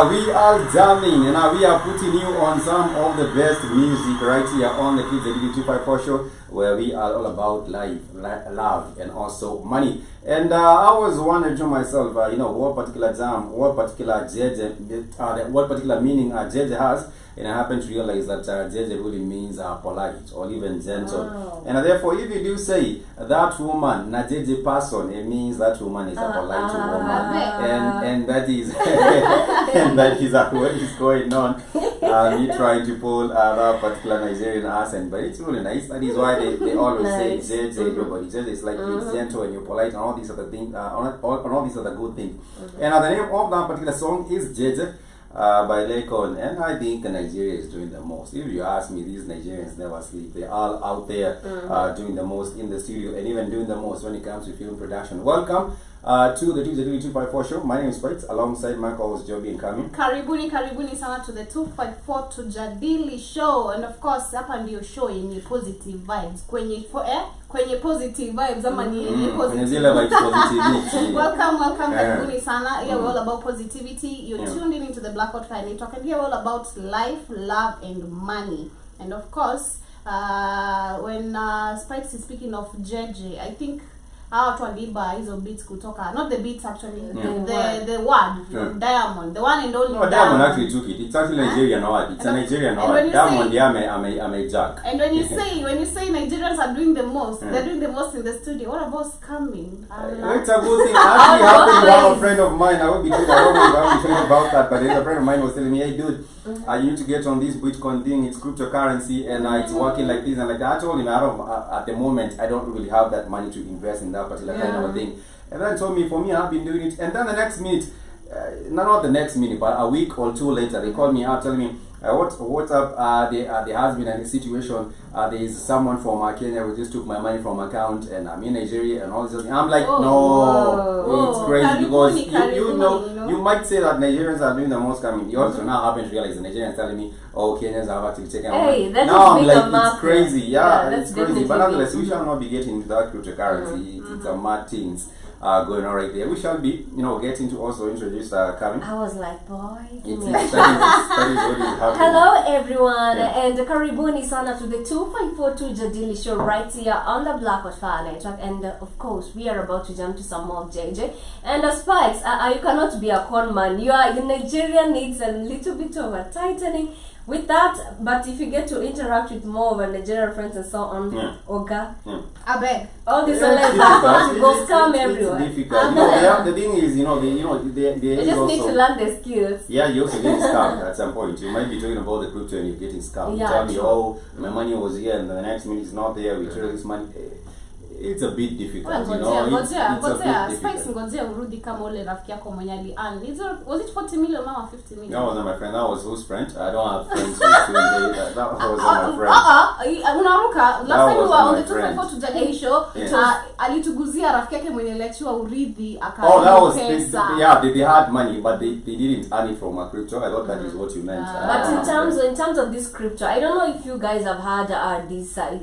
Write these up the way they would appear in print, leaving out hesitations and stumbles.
We are jamming and we are putting you on some of the best music right here on the Tujadili 254 show, where we are all about life, love, and also money. And I was wondering to myself, what particular jam, what particular what particular meaning JJ has. And I happen to realize that JJ really means polite or even gentle. Oh. And therefore, if you do say that woman, na JJ person, it means that woman is a polite woman. And that is and that is what is going on. Me trying to pull that particular Nigerian accent, but it's really nice. That is why they always say JJ, everybody. JJ is like you're gentle and you're polite and all these other things, all these other good things. And the name of that particular song is JJ. by Lekon, and I think Nigeria is doing the most. If you ask me, these Nigerians never sleep. They're all out there doing the most in the studio and even doing the most when it comes to film production. Welcome to the Tujadili 254 show. My name is Spikes, alongside my co-host Joby and Kami. Karibuni sana to the 254 Tujadili show, and of course hapa ndio show yenye positive vibes kwenye positive vibes ama ni positive positivity. welcome karibuni sana. Here we're all about positivity. You're tuned into the Blackout Fire Network, and here we're all about life, love and money. And of course when Spikes is speaking of JJ, I think watu waliba hizo beats kutoka, not the beats actually, the word from Diamond, the one and only Diamond actually took it. It's actually Nigerian word. It's a Nigerian word. Diamond, I'm a jack. And when you say Nigerians are doing the most, they're doing the most in the studio. What about scamming? It's a good thing. Actually happened to one friend of mine. I will be talking about that, but a friend of mine was telling me, hey dude, you need to get on this Bitcoin thing. It's cryptocurrency and it's working like this and like that. I told him, at the moment I don't really have that money to invest in that particular kind of a thing. And then told me, for me, I've been doing it. And then the next minute, not the next minute, but a week or two later, they called me out telling me, what's up? There has been a situation. There is someone from Kenya who just took my money from account, and I'm in Nigeria and all this. I'm like, it's crazy because you know, you might say that Nigerians are doing the most scamming. You also now happen to realize the Nigerians telling me, oh, Kenyans have actually taken money. Now I'm like, it's crazy. Yeah, it's crazy. But nonetheless, we shall not be getting into that cryptocurrency. It's a mad things going on right there. We shall be, getting to also introduce Kami. I was like, boy, that is what is happening. Hello everyone, and karibuni sana to the 254 Tujadili show right here on the Blackout Fire Network. And of course, we are about to jump to some more JJ. And Spikes, you cannot be a con man. Your Nigerian needs a little bit of a tightening with that, but if you get to interact with more of a Nigerian friends and so on, Oga, I beg. all these online platforms go scam everywhere. It's difficult. The thing is, they just need to learn the skills. Yeah, you also get scammed at some point. You might be talking about the crypto and you're getting scammed. Yeah, you tell me, oh, my money was here, and the next minute it's not there. We trade this money. It's a bit difficult, Ngojea, Spikes, ngojea urudi kama ule rafiki yako mwenye ali earn. Was it 40 million or 50 million? That wasn't my friend. That was whose friend? I don't have friends who's doing that. That wasn't my friend. Unaruka. Last time we were on the 254 Tujadili show, alituguzia rafiki yake mwenye lecture urithi aka. Oh, that was yeah. They had money, but they didn't earn it from a crypto. I thought that is what you meant. But in terms of this crypto, I don't know if you guys have heard this. I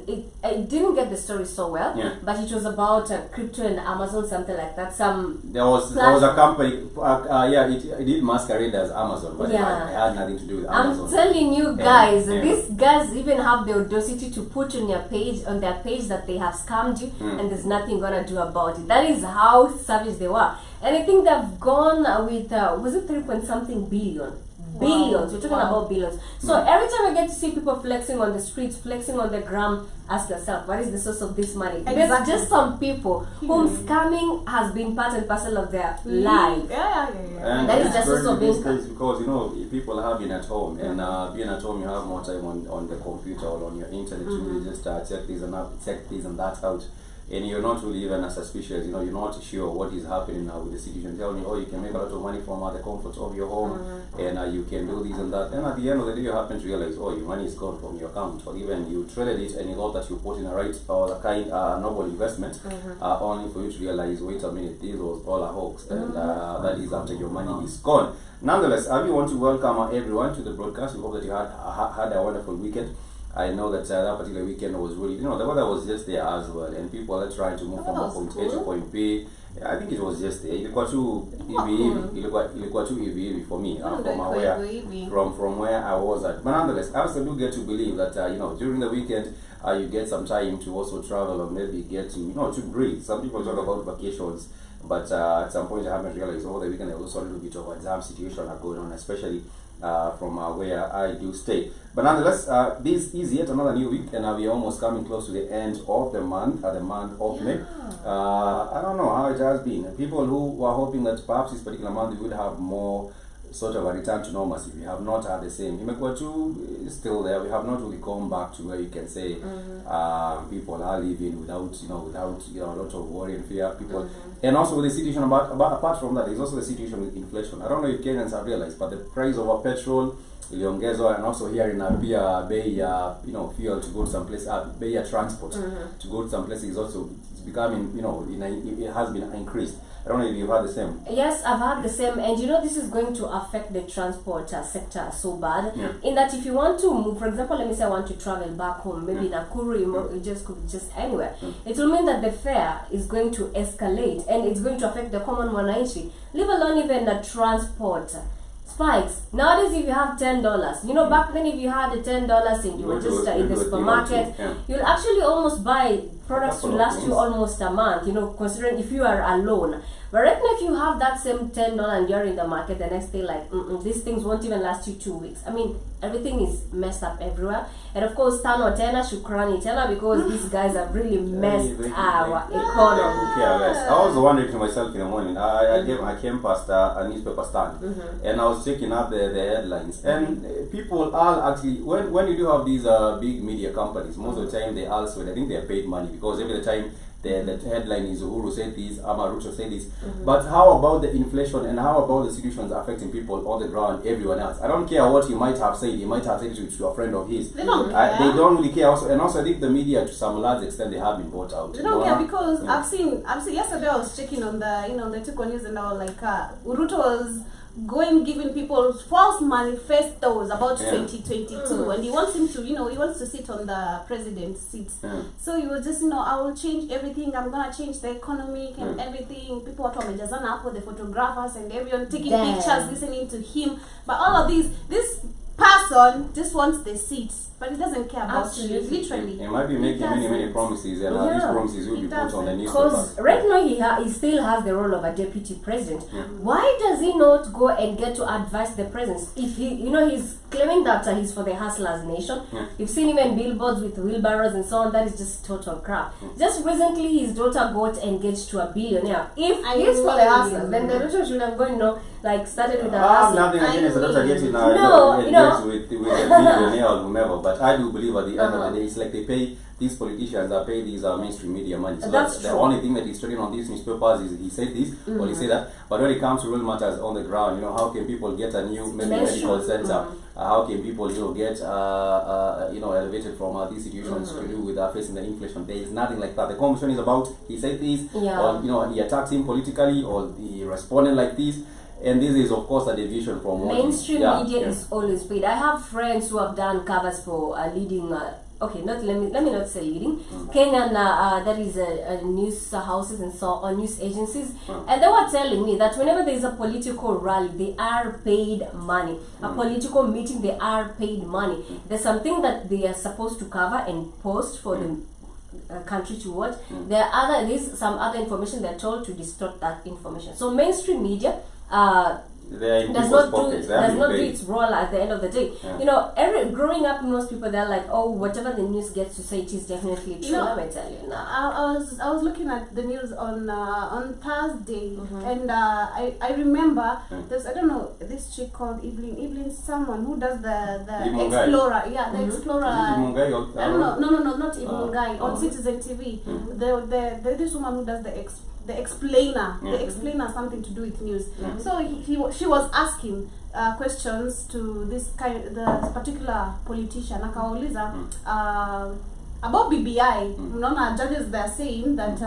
didn't get the story so well. Yeah. But it was about crypto and Amazon, something like that. There was a company, it did masquerade as Amazon, but it had nothing to do with Amazon. I'm telling you guys, these guys even have the audacity to put on their page that they have scammed you, and there's nothing gonna do about it. That is how savage they were. And I think they've gone with was it 3-point-something billion? Billions. We're talking about billions. So every time I get to see people flexing on the streets, flexing on the gram, ask yourself, what is the source of this money? Exactly. There's just some people whom scamming has been part and parcel of their life. And that is just the source of income. Because people have been at home, and being at home, you have more time on the computer or on your internet to just check this and that out. And you're not really even as suspicious, you're not sure what is happening now with the situation. Tell me, you can make a lot of money from the comfort of your home, and you can do this and that. Then at the end of the day, you happen to realize, your money is gone from your account, or even you traded it and you thought that you put in a right or a kind noble investment, only for you to realize, wait a minute, this was all a hoax, and that is after your money is gone. Nonetheless, we want to welcome everyone to the broadcast. We hope that you had a wonderful weekend. I know that that particular weekend was really, the weather was just there as well, and people are trying to move from point A to point B. I think it was just there. Ilikuwa too heavy for me from where I was at. But nonetheless, I also do get to believe that during the weekend you get some time to also travel or maybe get to breathe. Some people talk about vacations, but at some point I haven't realized over the weekend there was a little bit of a jam situation going on, especially from where I do stay. But nonetheless, this is yet another new week, and we are almost coming close to the end of the month of May. I don't know how it has been. People who were hoping that perhaps this particular month we would have more sort of a return to normalcy. We have not had the same. Imekuwa tu still there. We have not really gone back to where you can say people are living without a lot of worry and fear. People, and also with the situation apart from that, there's also the situation with inflation. I don't know if Kenyans have realized, but the price of our petrol iliongezwa, and also here in pia bei ya fuel to go to some place, bei ya transport to go to some place is also becoming it has been increased. I don't know if you've heard the same. Yes, I've heard the same, and this is going to affect the transport sector so bad. In that, if you want to move, for example, let me say I want to travel back home, maybe Nakuru, it just anywhere. It will mean that the fare is going to escalate, and it's going to affect the common mananchi, leave alone even the transport spikes. Nowadays, if you have $10, back then if you had $10 and you were just in the supermarket, you'll actually almost buy products to last you almost a month, considering if you are alone. But right now, if you have that same $10 and you're in the market, the next day, these things won't even last you 2 weeks. I mean, everything is messed up everywhere. And of course, Tano Tena, Shukrani Tena, because these guys have really messed our economy. I was wondering to myself in the morning, I came past a newspaper stand, and I was checking out the headlines. And people are actually, when you do have these big media companies, most of the time they also, I think they are paid money, because every time the headline is Uhuru said this, Amarucho said this. But how about the inflation, and how about the situations affecting people on the ground, everyone else? I don't care what he might have said. He might have said it to a friend of his. They don't care. They don't really care. Also, and also I think the media, to some large extent, they have been bought out. They don't care, because I've seen yesterday I was checking on the the Tuko News, and I was like, Uruto was giving people false manifestos about 2022, and he wants him to he wants to sit on the president's seat. So he was just I will change everything, I'm gonna change the economic and everything. People are wamejazana hapo, the photographers and everyone taking pictures, listening to him. But all of this person just wants the seat, but he doesn't care about you. Literally, he might be making many promises, and these promises will be put on the newspapers. Because right now he still has the role of a deputy president. Why does he not go and get to advise the president? If he's claiming that he's for the hustlers nation. You've seen him in billboards with wheelbarrows and so on. That is just total crap. Just recently, his daughter got engaged to a billionaire. If he's for the hustlers, then the daughter should have gone, started with a hustle. Nothing against the daughter getting with a billionaire or whomever. But I do believe at the end of the day, it's like they pay these politicians, they pay these mainstream media money. So that's the only thing that he's trading on these newspapers is he said this or he said that. But when it comes to real matters on the ground, how can people get a new medical center? How can people get elevated from these situations to do with facing the inflation? There is nothing like that. The conversation is about he said this, or he attacks him politically, or he responded like this. And this is, of course, a deviation from what mainstream media is always paid. I have friends who have done covers for leading. Let me not say leading. Kenyan, that is news houses and so on, news agencies, and they were telling me that whenever there is a political rally, they are paid money. A political meeting, they are paid money. There's something that they are supposed to cover and post for the country to watch. There's some other information they're told to distort that information. So mainstream media does not do its role at the end of the day. Growing up, most people, they're like, oh, whatever the news gets to say, it is definitely true. Let me tell you now. I was looking at the news on Thursday, and I remember there's, I don't know, this chick called Evelyn, someone who does the Explorer, the Explorer. I don't know, no, not Evelyn Guy on Citizen TV. This woman who does the explainer, the explainer, something to do with news. So she was asking questions to this particular politician. Akauliza about BBI. Judges, they're saying that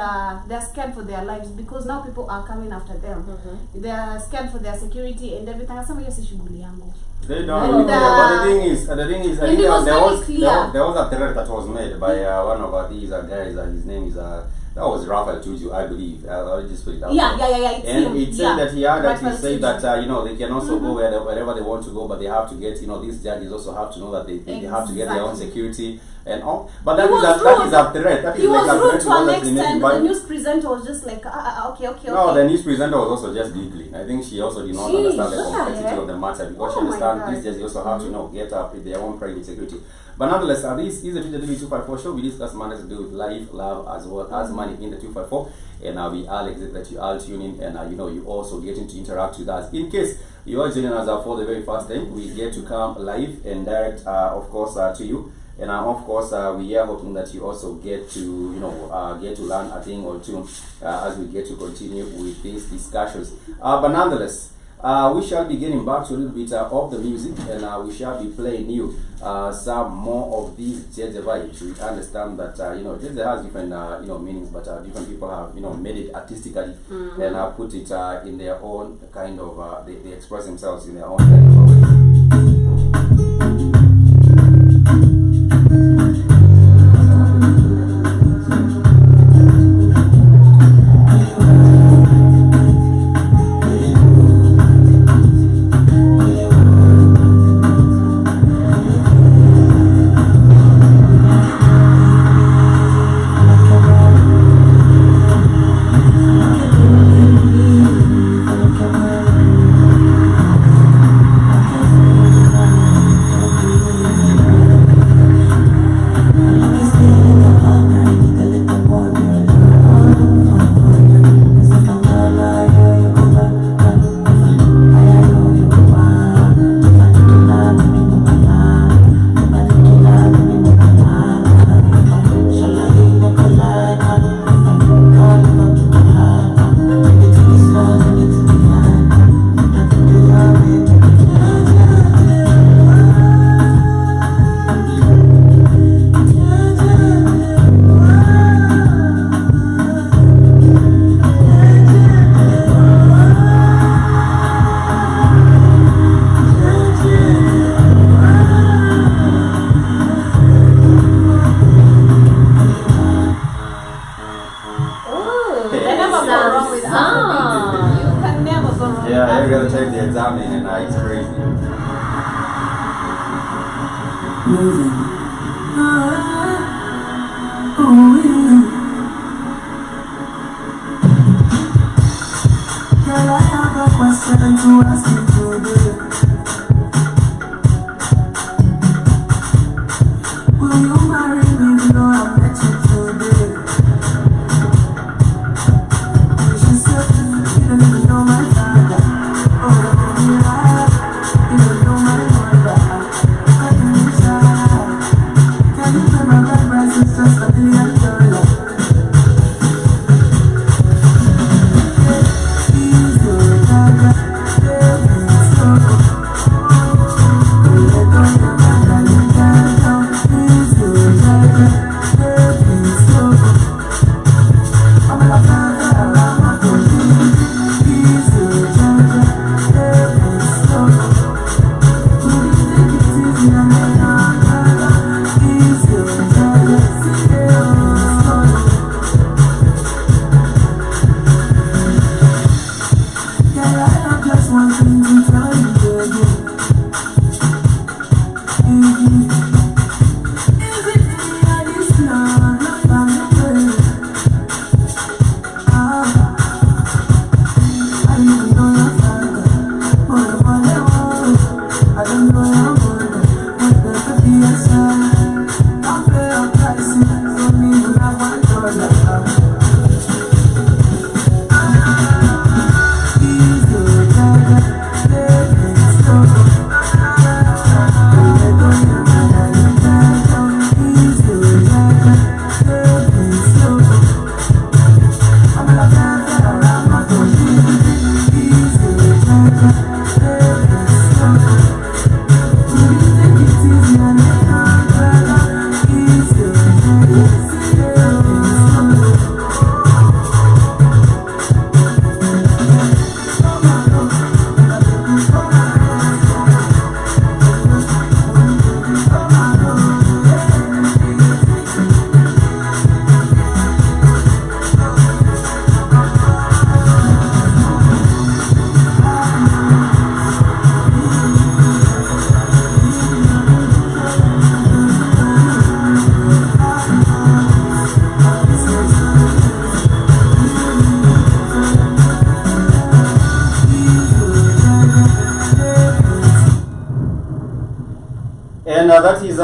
they're scared for their lives because now people are coming after them. They're scared for their security and everything. They don't. But the thing is, I think there was a threat that was made by one of these guys, and his name is that was Rafael Tuju, I believe. I'll just put it out. And it said that he said that they can also go wherever they want to go, but they have to get these judges also have to know that they have to get their own security and all. But that is a threat. That he was rude to an extent. The news presenter was just like, okay. No, the news presenter was also just giggling. I think she also did not understand the complexity of the matter, because she understands these judges also have to get up with their own private security. But nonetheless, this is the Tujadili 254 show. We discuss matters to do with life, love, as well as money in the 254. And we all excited that you all tune in, and you also getting to interact with us. In case you are joining us for the very first time, we get to come live and direct, of course, to you. And of course, we are hoping that you also get to, get to learn a thing or two as we get to continue with these discussions. But nonetheless, we shall be getting back to a little bit of the music, and we shall be playing you some more of these jazz vibes. We understand that jazz has different meanings, but different people have made it artistically and put it in their own kind of they express themselves in their own kind of way. Yeah, you're gonna take the exam and it's crazy. Girl, I have a question to ask you today. Will you marry me? You know I met you today. She said you don't know my father. Oh, you don't know my mother. Can you try? Can you pay my blood price? It's just $1 million.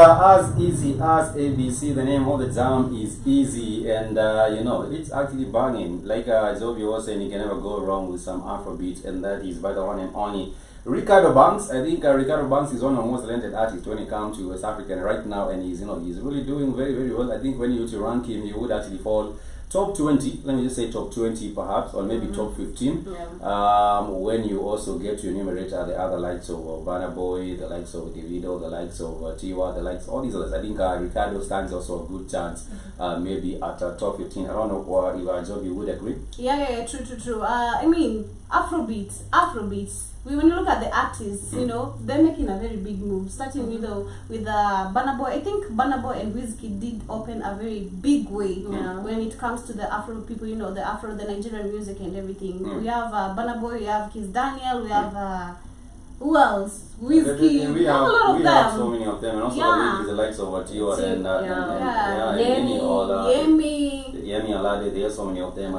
as easy as ABC. The name of the jam is Easy, and you know, it's actually banging. Like Zobi was saying, you can never go wrong with some Afrobeat, and that is by the one and only Ricardo Banks. I think Ricardo Banks is one of the most talented artists when it comes to West African right now, and he's really doing very, very well. I think when you were to rank him, you would actually fall top 20, let me just say top 20 perhaps, or maybe top 15. When you also get to enumerate the other likes of Burna Boy, the likes of Davido, the likes of Tiwa, the likes all these others. I think Ricardo stands also a good chance, maybe at top 15. I don't know if Joby would agree. Yeah, true. I mean, Afrobeats. When you look at the artists, you know, they're making a very big move. Starting with Burna Boy. I think Burna Boy and Wizkid did open a very big way when it comes to the Afro people. You know, the Nigerian music and everything. We have Burna Boy, we have Kiss Daniel, we have who else? Wizkid. We have a lot of we them. have so many of them, and also the likes of Tiwa and Yemi Alade. There are so many of them.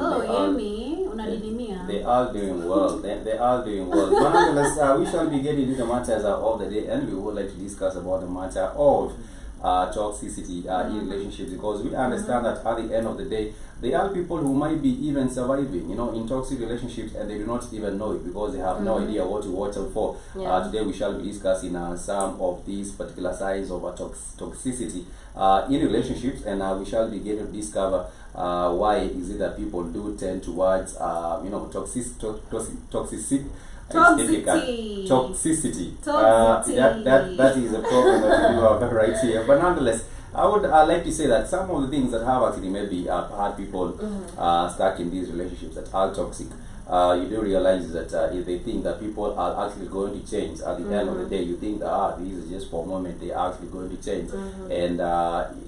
They are doing well. They are doing well. But nonetheless, we shall be getting into the matters of the day, and we would like to discuss about the matter of toxicity in relationships, because we understand that at the end of the day, there are people who might be even surviving, you know, in toxic relationships, and they do not even know it because they have no idea what to watch out for. Today we shall be discussing some of these particular signs of toxicity in relationships, and we shall be getting to discover why is it that people do tend towards toxicity. Toxicity. That is a problem that we have right here. But nonetheless, I would like to say that some of the things that have actually maybe had people stuck in these relationships that are toxic, you do realize that if they think that people are actually going to change, at the end of the day, you think that this is just for a moment, they are actually going to change. And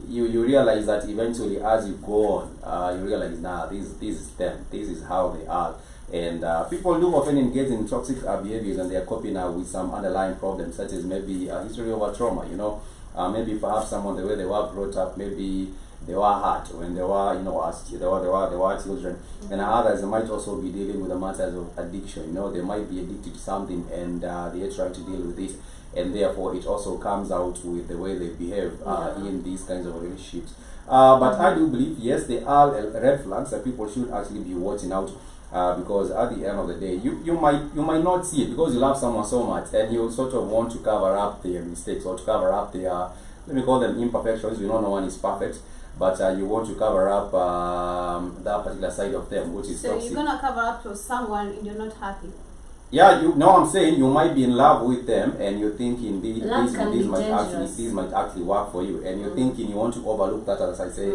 you realize that eventually as you go on, you realize, this is them, this is how they are. And people do often engage in toxic behaviors, and they are coping with some underlying problems, such as maybe a history of a trauma, you know, maybe perhaps someone, the way they were brought up, maybe they were hurt when they were, you know, as they were children. And others, they might also be dealing with the matters of addiction, you know, they might be addicted to something, and they are trying to deal with it, and therefore it also comes out with the way they behave in these kinds of relationships. But I do believe, yes, there are red flags that people should actually be watching out. Because at the end of the day, you might not see it because you love someone so much, and you sort of want to cover up their mistakes, or to cover up their, let me call them imperfections. We know no one is perfect, but you want to cover up that particular side of them, which is toxic. So you're gonna cover up to someone and you're not happy. Yeah, I'm saying you might be in love with them, and you're thinking this might actually work for you, and you're thinking you want to overlook that other side, say.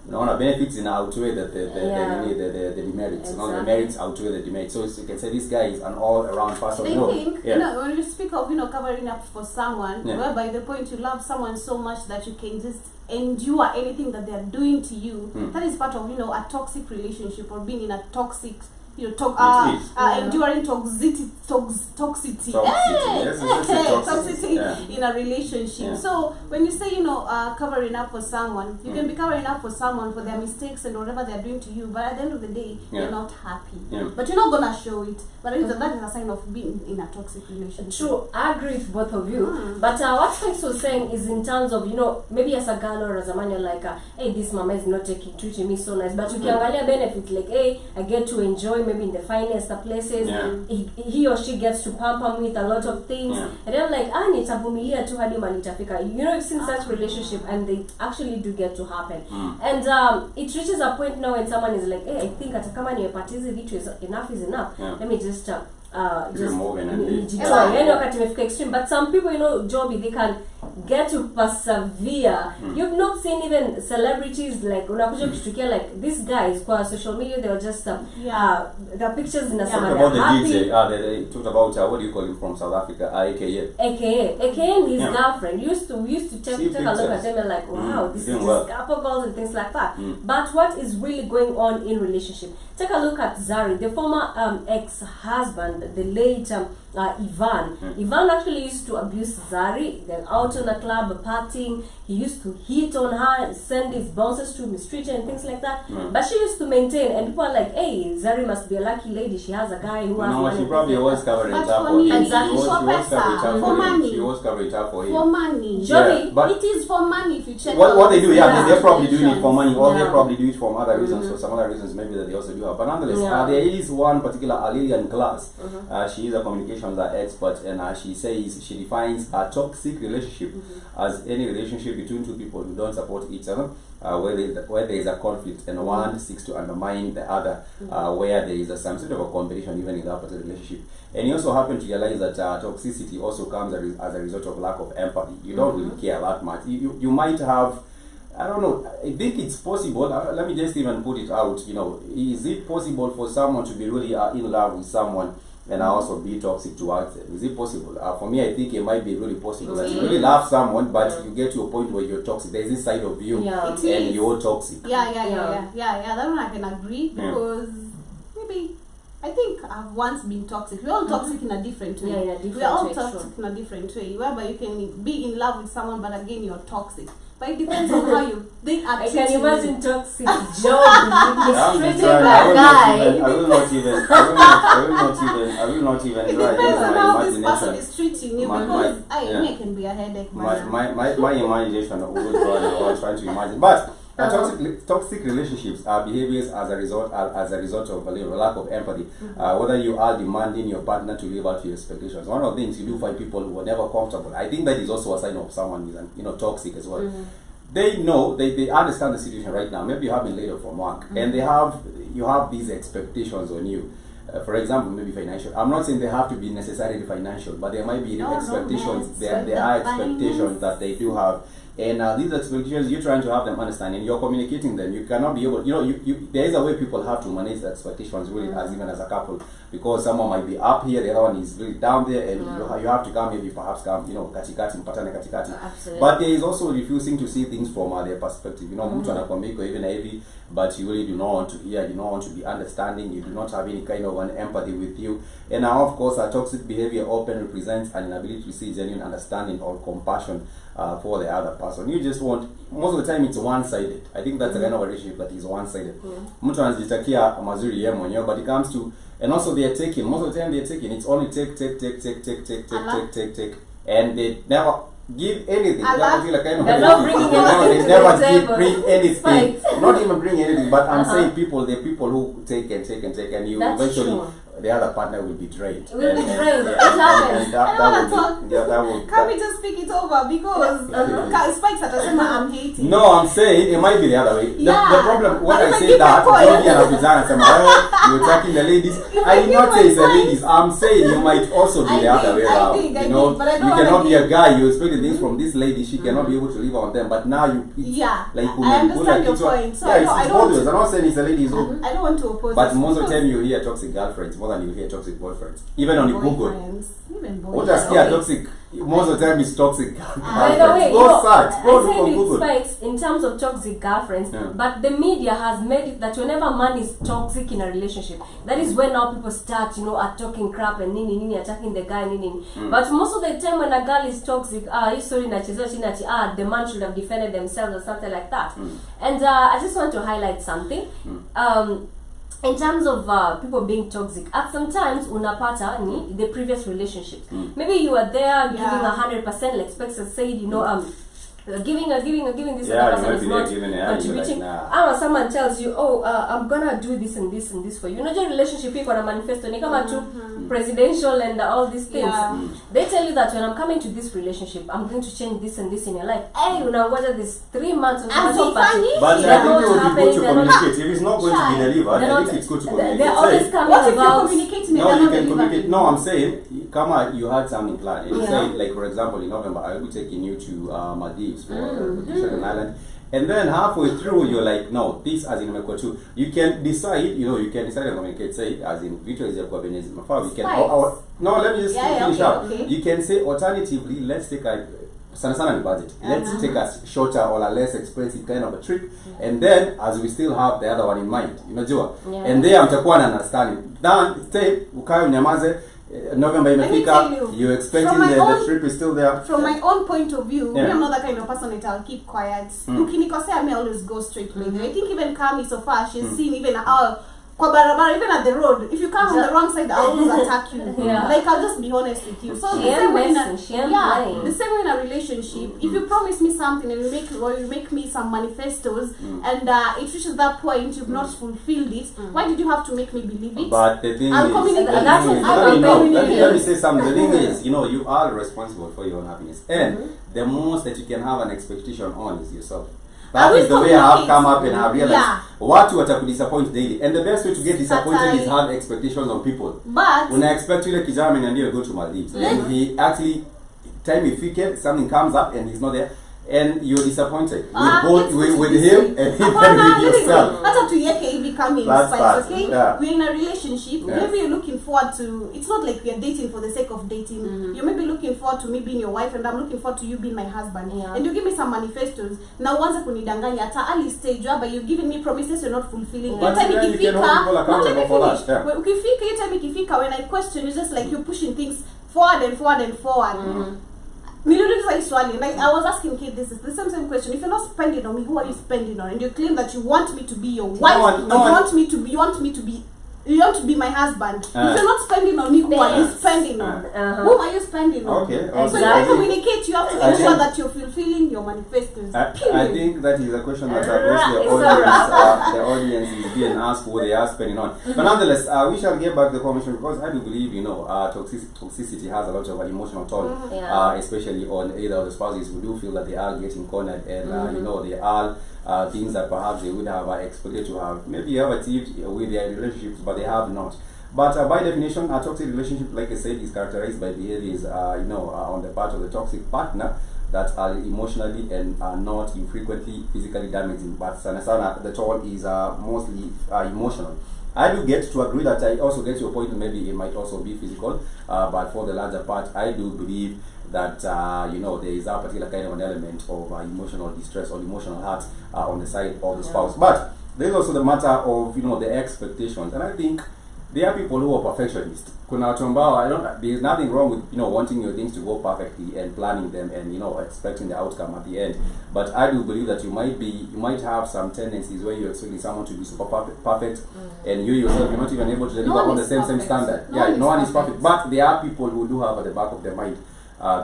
No, the benefits outweigh the demerits. Exactly. The merits outweigh the demerits. So you can say this guy is an all-around person. I think, you know, when you speak of, you know, covering up for someone, whereby the point you love someone so much that you can just endure anything that they are doing to you, that is part of, you know, a toxic relationship, or being in a toxic, you know, enduring toxicity in a relationship. So when you say, you know, covering up for someone, you can be covering up for someone for their mistakes and whatever they're doing to you, but at the end of the day, you're not happy. But you're not gonna show it. But that is a sign of being in a toxic relationship. True, I agree with both of you. But what Frank was saying is in terms of, you know, maybe as a girl or as a man, you're like, hey, this mama is not treating me so nice. But you can value benefit, like, hey, I get to enjoy maybe in the finest of places. He or she gets to pamper me with a lot of things. And I'm like, nitavumilia tu hadi malitafika. You know, you've seen such relationship, and they actually do get to happen. And it reaches a point now when someone is like, hey, I think hata kama nimepatiza vitu enough is enough. Let me just extreme. But some people, you know, Joby, they can get to persevere. You've not seen even celebrities like unakuja kushtukia like these guys kwa social media, they were just the pictures in the summer. About the DJ, they talked about what do you call him from South Africa? AKA and his girlfriend. We used to take a look at them and like, wow, this is couple girls and things like that. But what is really going on in relationship? Take a look at Zari, the former ex-husband, the late Ivan. Ivan actually used to abuse Zari. They're out and the club partying. He used to hit on her, send his bouncers to mistreat her and things like that. But she used to maintain, and people are like, hey, Zari must be a lucky lady. She has a guy who has money. She probably was covering it up for him. She was covering it up for him. For money. Joey, but it is for money if you check what they do, they're probably doing it for money, or they probably do it for other reasons, for some other reasons maybe that they also do have. But nonetheless, there is one particular Alilian class. She is a communications expert, and she says she defines a toxic relationship as any relationship between two people who don't support each other, where there is a conflict and one seeks to undermine the other, where there is some sort of a competition even in that particular relationship. And you also happen to realize that toxicity also comes as a result of lack of empathy. You don't really care that much. You might have, I don't know, I think it's possible, let me just even put it out, is it possible for someone to be really in love with someone and also be toxic towards them? Is it possible? For me, I think it might be really possible that you really love someone, but you get to a point where you're toxic. There's this side of you and you're toxic. Yeah, that one I can agree, because maybe I think I've once been toxic. We're all toxic in a different way. We're all toxic in a different way, whereby you can be in love with someone, but again you're toxic. But it depends on how they are. I can imagine toxic job mistreating that guy. I will not even it try. depends on My how this imagination. person is treating you, because it can be a headache. My imagination will try to imagine. But toxic relationships are behaviors as a result of a lack of empathy. Whether you are demanding your partner to live up to your expectations. One of the things you do find people who are never comfortable. I think that is also a sign of someone who is toxic as well. They know, they understand the situation right now. Maybe you have been laid off from work, and you have these expectations on you. For example, maybe financial. I'm not saying they have to be necessarily financial, but there might be expectations. There are expectations that they do have. And these expectations, you're trying to have them understand, and you're communicating them. You cannot be able, there is a way people have to manage the expectations, really, even as a couple, because someone might be up here, the other one is really down there, and you have to come, katikati, mpatane katikati. But there is also refusing to see things from their perspective. Mtu anakwambia even heavy, but you really do not want to hear, you don't want to be understanding, you do not have any kind of an empathy with you. And now, of course, a toxic behavior often represents an inability to see genuine understanding or compassion for the other person. You just want, most of the time it's one-sided. I think that's a kind of a relationship that is one-sided. Mtu anajitakia mazuri yeye mwenyewe, but it comes to, and also they are taking, most of the time they are taking, it's only take, and they never give anything. They're not bring anything. Not even bring anything, but I'm saying the people who take and you that's eventually true. The other partner will be drained. It will be drained. It happens. Can we just speak it over? Because Spikes I'm hating. No, I'm saying it might be the other way. The problem when I say that, you're attacking the ladies. I did not say it's the ladies. I'm saying you might also be the other way around. You cannot be a guy. You expect things from this lady. She cannot be able to live on them. But now I understand your point. So it's obvious. I'm not saying it's the ladies. I don't want to oppose. But most of the time you hear toxic girlfriends more than you hear toxic boyfriends. Even on Google. What does toxic? Most of the time it's toxic. By the way, I said it in terms of toxic girlfriends, but the media has made it that whenever man is toxic in a relationship, that is when now people start, are talking crap and nini, attacking the guy, nini. But most of the time when a girl is toxic, the man should have defended themselves or something like that. And I just want to highlight something. In terms of people being toxic, at sometimes unapata ni the previous relationships. Maybe you are there giving 100%, like Spencer said, giving this person is not contributing. Someone tells you, I'm gonna do this and this and this for you. Your relationship people are manifesto ni kama tu presidential and all these things. They tell you that when I'm coming to this relationship, I'm going to change this and this in your life. Hey, whether this 3 months or but I think it would be good to communicate. If it's not going to be delivered, I think it's good to communicate. They're always coming about. No, you can communicate. No, I'm saying, you had something planned. And you say, like for example, in November, I will be taking you to Maldives for an island. And then halfway through, you're like, no, this as in Mekotu. You can decide, you can decide to communicate, say, as in Vito is your coordinates. You can, no, let me just finish up. Okay. You can say, alternatively, let's take a budget. Let's take a shorter or a less expensive kind of a trip. And then, as we still have the other one in mind, and there, I'm takuwa na understanding. Then, stay, ukayo nyamaze. November Let me imefika, tell you, you're expecting from my the own- trip is still there. From my own point of view, Yeah. me, I'm not that kind of person that I'll keep quiet. Ukinikosea, me always go straight with it. I think even Kami so far, she's seen even kwa barabara, even at the road, if you come on the wrong side, I'll always attack you. Yeah. Like, I'll just be honest with you. So She the same way in a, ain't messing, the same way in a relationship, if you promise me something and you make me some manifestos and it reaches that point you've not fulfilled it, why did you have to make me believe it? But the thing I'll is, communicate. the thing That's is- what let me know, communicate. let me say something. The thing is, you are responsible for your own happiness, and the most that you can have an expectation on is yourself. That is the way I have come up and I have realized what you are disappoint daily. And the best way to get disappointed is have expectations on people. But When I expect you like Kijami and you go to Maldives, and he actually time if something comes up and he's not there, and you're disappointed with him and even with yourself. hata tuiweke hivi kama That's spice, bad. okay? Yeah. We're in a relationship. Yeah. Maybe you're looking forward to. It's not like we're dating for the sake of dating. You're maybe looking forward to me being your wife, and I'm looking forward to you being my husband. Yeah. And you give me some manifestos. Now uanze kunidanganya at an early stage, but you're giving me promises you're not fulfilling. But Anytime then you can hold people accountable for that, yeah. Ukifika, anytime ikifika, when I question, it's just like you're pushing things forward and forward and forward. Like I was asking Kate, this is the same question. If you're not spending on me, who are you spending on? And you claim that you want me to be your wife, you want me to be my husband. If you're not spending on me, who are you spending on? Whom are you spending on? Okay. So if I communicate, you have to make sure that you're fulfilling your manifestos. I think that is a question that the audience is being asked who they are spending on. But nonetheless, we shall get back to the conversation because I do believe, toxicity has a lot of emotional toll, especially on either of the spouses who do feel that they are getting cornered and, they are things that perhaps they would have expected to have. Maybe have achieved with their relationships, but they have not. But by definition, a toxic relationship, like I said, is characterized by behaviors, on the part of the toxic partner that are emotionally and are not infrequently physically damaging. But sana the toll is mostly emotional. I do get to agree that I also get to a point maybe it might also be physical, but for the larger part, I do believe that there is a particular kind of an element of emotional distress or emotional hurt on the side of the spouse. But there is also the matter of the expectations, and I think there are people who are perfectionists. Kuna watu ambao there is nothing wrong with wanting your things to go perfectly and planning them and expecting the outcome at the end. But I do believe that you might have some tendencies where you're expecting someone to be super perfect, and you yourself you're not even able to deliver on the same standard. No one is perfect. But there are people who do have at the back of their mind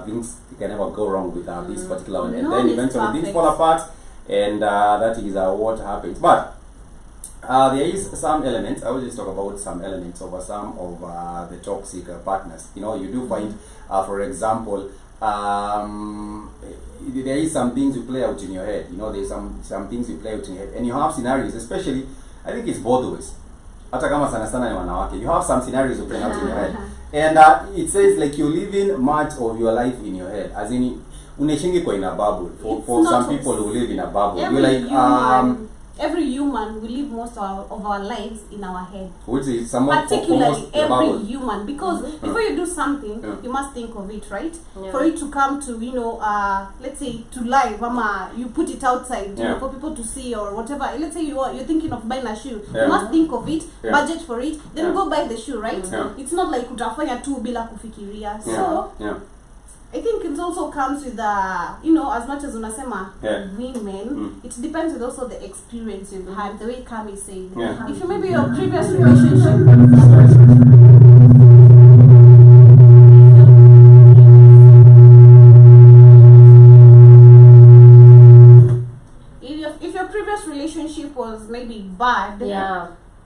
things can never go wrong with this particular one, and then eventually things fall apart, and that is what happens. But there is some elements. I will just talk about some elements of some of the toxic partners. You do find, for example, there is some things you play out in your head. There's some things you play out in your head, and you have scenarios. Especially, I think it's both ways. Hata kama sana sana ni wanawake, you have some scenarios you play out in your head, and it says like you're living much of your life in your head, as in unaishingi kwa in a bubble. For some people who live in a bubble, you're like every human, we live most of our lives in our head. Which is somewhat particularly every human, because before you do something, you must think of it, right? For it to come to, let's say to live, you put it outside, for people to see or whatever. Let's say you're thinking of buying a shoe, you must think of it, budget for it, then go buy the shoe, right? It's not like utafanya tu bila kufikiria. So I think it also comes with as much as unasema women, it depends with also the experience you've had, the way Kami said. If you maybe your previous relationship, if your previous relationship was maybe bad,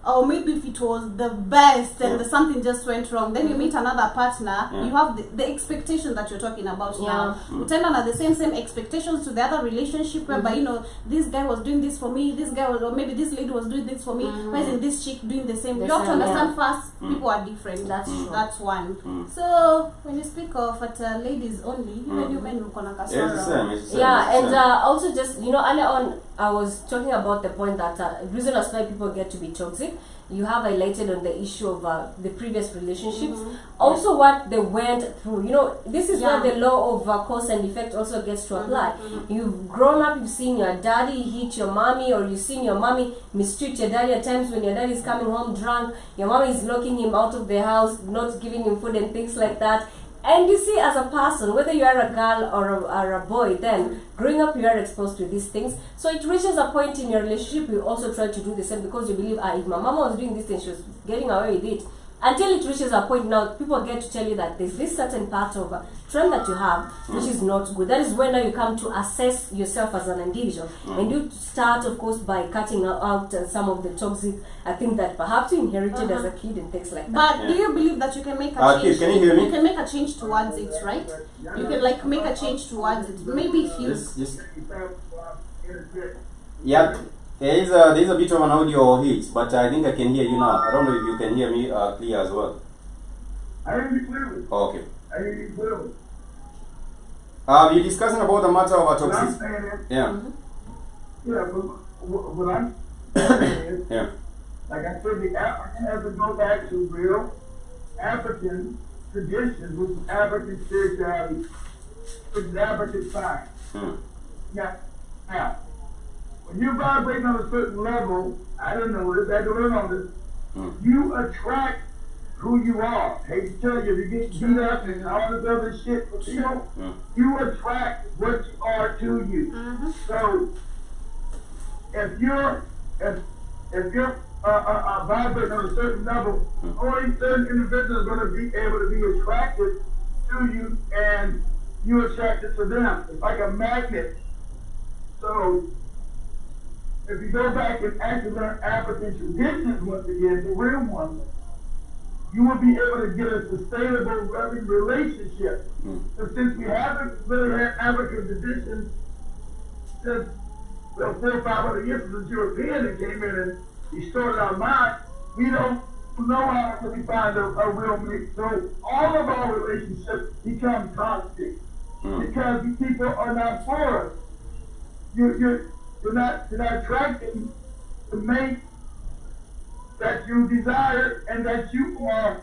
or maybe if it was the best and something just went wrong, then you meet another partner, you have the expectation that you're talking about now. You tend on the same expectations to the other relationship, whereby this guy was doing this for me, this guy was, or maybe this lady was doing this for me, why isn't this chick doing the same? You have to understand first, people are different. That's one. So when you speak of ladies only, even you men will it's the same. And also just earlier on I was talking about the point that reason as why people get to be toxic. You have highlighted on the issue of the previous relationships. Also, what they went through. You know, this is where the law of cause and effect also gets to apply. You've grown up, you've seen your daddy hit your mommy, or you've seen your mommy mistreat your daddy at times when your daddy is coming home drunk. Your mommy is locking him out of the house, not giving him food and things like that. And you see, as a person, whether you are a girl or a boy, then growing up you are exposed to these things. So it reaches a point in your relationship you also try to do the same because you believe, if my mama was doing this thing, she was getting away with it. Until it reaches a point now, people get to tell you that there's this certain part of a trend that you have which is not good. That is when now you come to assess yourself as an individual. And you start, of course, by cutting out some of the toxic things that perhaps you inherited as a kid and things like that. But do you believe that you can make a change? Can you hear me? You can make a change towards it, right? You can like make a change towards it. Maybe if you... Yeah. There's a bit of an audio hit, but I think I can hear you now. I don't know if you can hear me clear as well. I hear you clearly. Okay. I hear you clearly. You're discussing about the matter of What I'm toxicity. saying is, Yeah. yeah, but what I'm saying is, Yeah. like I said, the African has to go back to real African traditions, which is African spirituality, which is African science. Now, when you vibrate on a certain level, I don't know this, I don't know this, you attract who you are. Hate to tell you, if you get beat up and all this other shit, but you know, you attract what you are to you. So, if you're vibrating on a certain level, only certain individuals are going to be able to be attracted to you, and you attracted to them. It's like a magnet. So, if you go back and actually learn African traditions once again, the real ones, you will be able to get a sustainable, loving relationship. So since we haven't really had African traditions since 400 or 500 years since European that came in and restored our mind, we don't know how to really find a real mate. So all of our relationships become toxic because these people are not for us. You're not attracting the mate that you desire and that you are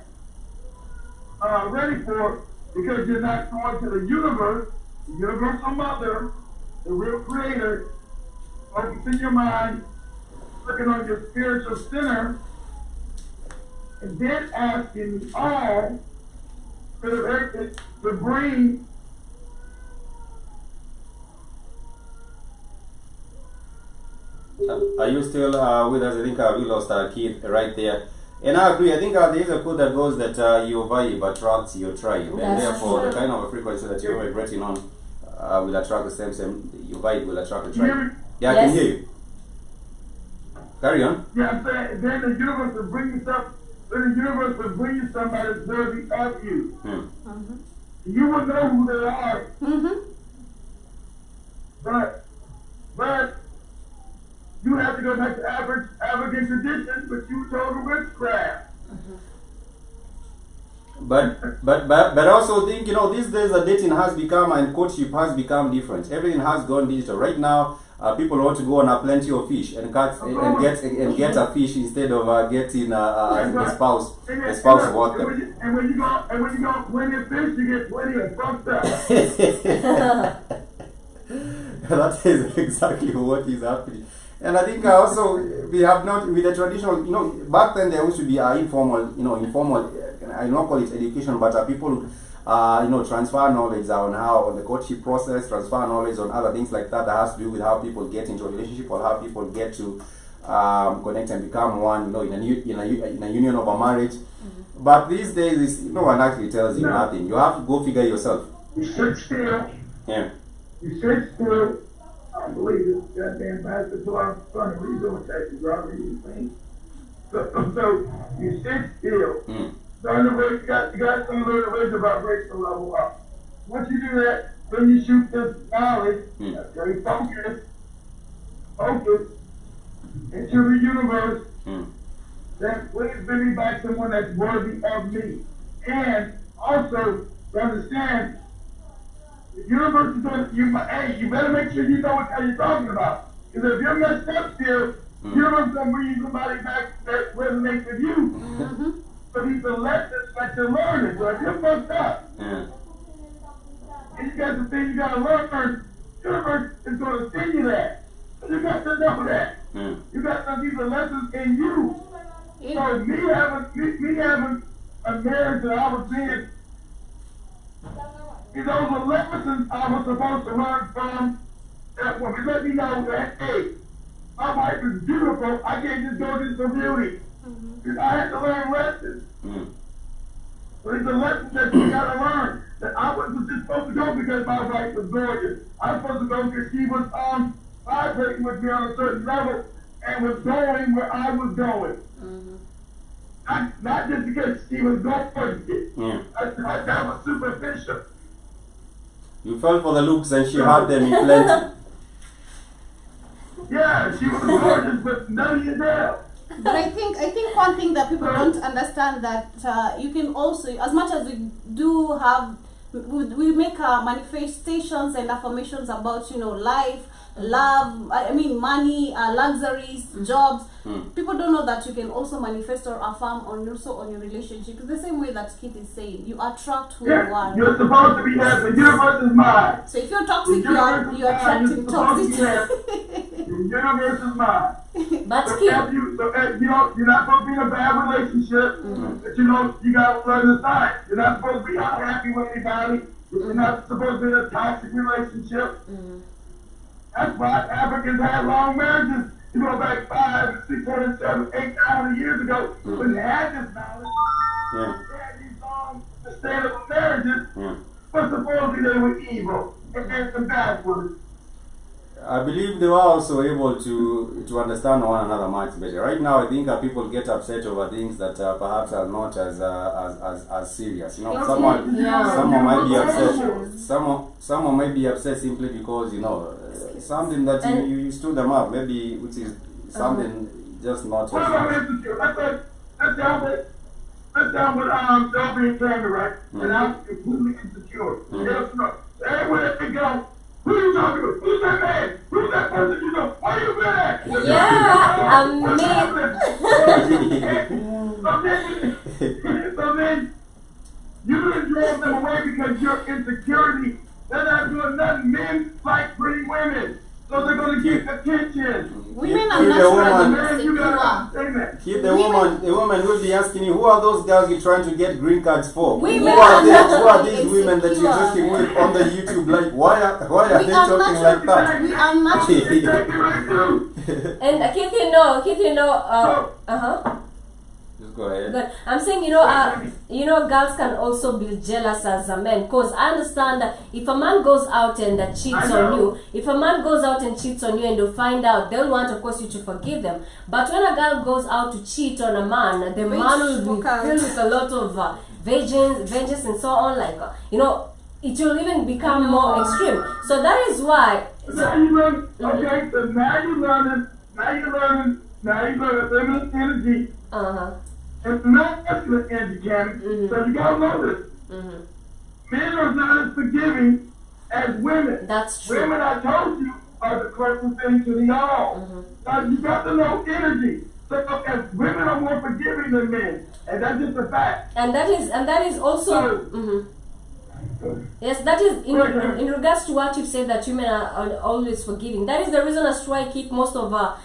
ready for, because you're not going to the universal mother, the real creator, focusing your mind, working on your spiritual center, and then asking all to bring Are you still with us? I think we lost our kid right there. And I agree. I think there is a quote that goes that your vibe attracts your tribe. And therefore, the kind of a frequency that you're vibrating on will attract the same. Your vibe will attract the tribe. Yeah, I can hear you. Carry on. Yeah, I'm saying, then the universe will bring you something. Then the universe will bring you somebody that's worthy of you. You will know who they are. But you have to go back to African tradition, but you told witchcraft. But also think, these days the dating has become and courtship has become different. Everything has gone digital. Right now, people want to go on a plenty of fish and get a fish instead of getting a spouse worth them. And when you go win your fish, you get plenty of fucked up. That is exactly what is happening. And I think also we have not, with the traditional, back then there used to be informal, I don't call it education, but people, transfer knowledge on on the courtship process, transfer knowledge on other things like that has to do with how people get into a relationship or how people get to connect and become one, in a union of a marriage. But these days, no one actually tells you nothing. You have to go figure yourself. You sit still. Yeah. You sit still. I believe this goddamn bastard till I'm funny. What are you doing, Texas? Robert, you think? So you sit still. So in the way you got to learn to raise the vibrational level up. Once you do that, then you shoot this knowledge, that's very focused into the universe. Then please bring me back someone that's worthy of me. And also to understand, the universe is going to, you better make sure you know what you're talking about. Because if you're messed up still, you're going to bring somebody back that resonates with you. So these are lessons that you're learning. So if you're fucked up, and you got some things you got to learn, the universe is going to send you that. So you got to know that. You got some these are lessons in you. So me having a marriage that I was in, those were lessons I was supposed to learn from that woman. Let me know that, hey, my wife is beautiful. I can't just go to some beauty. Because I had to learn lessons. So it's a lesson that you got to learn. That I wasn't just supposed to go because my wife was gorgeous. I was supposed to go because she was vibrating with me on a certain level and was going where I was going. Not just because she was gorgeous. That was superficial. You fell for the looks and she had them in plenty. Yeah, she was gorgeous, but none of you there. But I think one thing that people don't understand that you can also, as much as we do have, we make manifestations and affirmations about, you know, life, love, I mean money, luxuries, jobs. People don't know that you can also manifest or affirm also on your relationship. It's the same way that Keith is saying. You attract who you are. You're supposed to be happy. The universe is mine. So if you're toxic, you're attracting toxicity. The universe is mine. But So Keith, you're not supposed to be in a bad relationship, but you got to learn the signs. You're not supposed to be unhappy with anybody. You're not supposed to be in a toxic relationship. That's why Africans had long marriages. You go back 500, 600, 700, 8,000 years ago, when they had this knowledge, they had these long, sustainable marriages, but supposedly they were evil and had some backwards. I believe they were also able to understand one another much better. Right now, I think people get upset over things that perhaps are not as serious. You know, someone might be upset. Someone might be upset simply because, you know, something that you stood them up, maybe which is something just not. What about insecure? Let's down with Shelby and Candy, right? And I'm completely insecure. Yes, no. Everywhere they go. Who are you talking to? Who's that man? Who's that person you know? Why are you mad? So then, you can drove them away because your insecurity. They're not doing nothing. Men like pretty women. So they're going to get attention. Women are naturally insecure. Keep the woman will be asking you, who are those girls you're trying to get green cards for? Women who are these women that you're talking with on the YouTube? Like, why are they talking like that? We are naturally. and Keith, you know, Just go ahead. Good. I'm saying, you know, girls can also be jealous as a man, because I understand that if a man goes out and cheats on you, and you find out, they'll want, of course, you to forgive them. But when a girl goes out to cheat on a man, the man will be filled with a lot of vengeance and so on, like, you know, it will even become more extreme. So that is why. Now you learn, okay, so now you learning feminine energy. And masculine energy, Cammy. So you gotta know this. Men are not as forgiving as women. That's true. Women, I told you, are the closest thing to the all. So you got to know energy. So as women are more forgiving than men, and that's just a fact. And that is also. Yes, that is in regards to what you said, that women are always forgiving. That is the reason as to why I keep most of our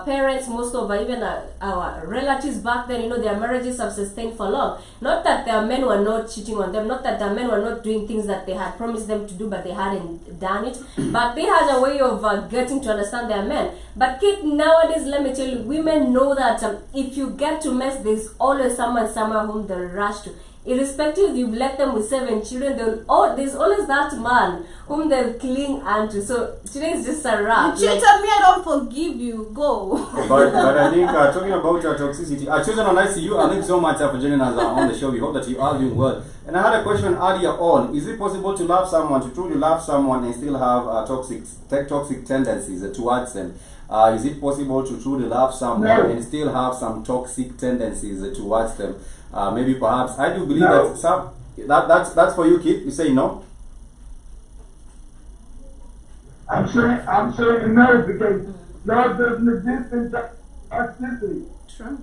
parents, most of even our relatives back then, you know, their marriages have sustained for long. Not that their men were not cheating on them, not that their men were not doing things that they had promised them to do but they hadn't done it, but they had a way of getting to understand their men. But Kate, nowadays, let me tell you, women know that if you get to mess, there's always someone somewhere whom they'll rush to. Irrespective if you've left them with 7 children, there's always that man whom they'll cling onto. So today is just a wrap. You cheated me, I don't forgive you. Go. But I think talking about your toxicity, children on ICU, thank you so much for joining us on the show. We hope that you are doing well. And I had a question earlier on: is it possible to love someone, to truly love someone, and still have toxic tendencies towards them? Is it possible to truly love someone and still have some toxic tendencies towards them? Maybe perhaps I do believe that that's for you, Kid. You say no. I'm saying no because Love doesn't exist in toxicity. True.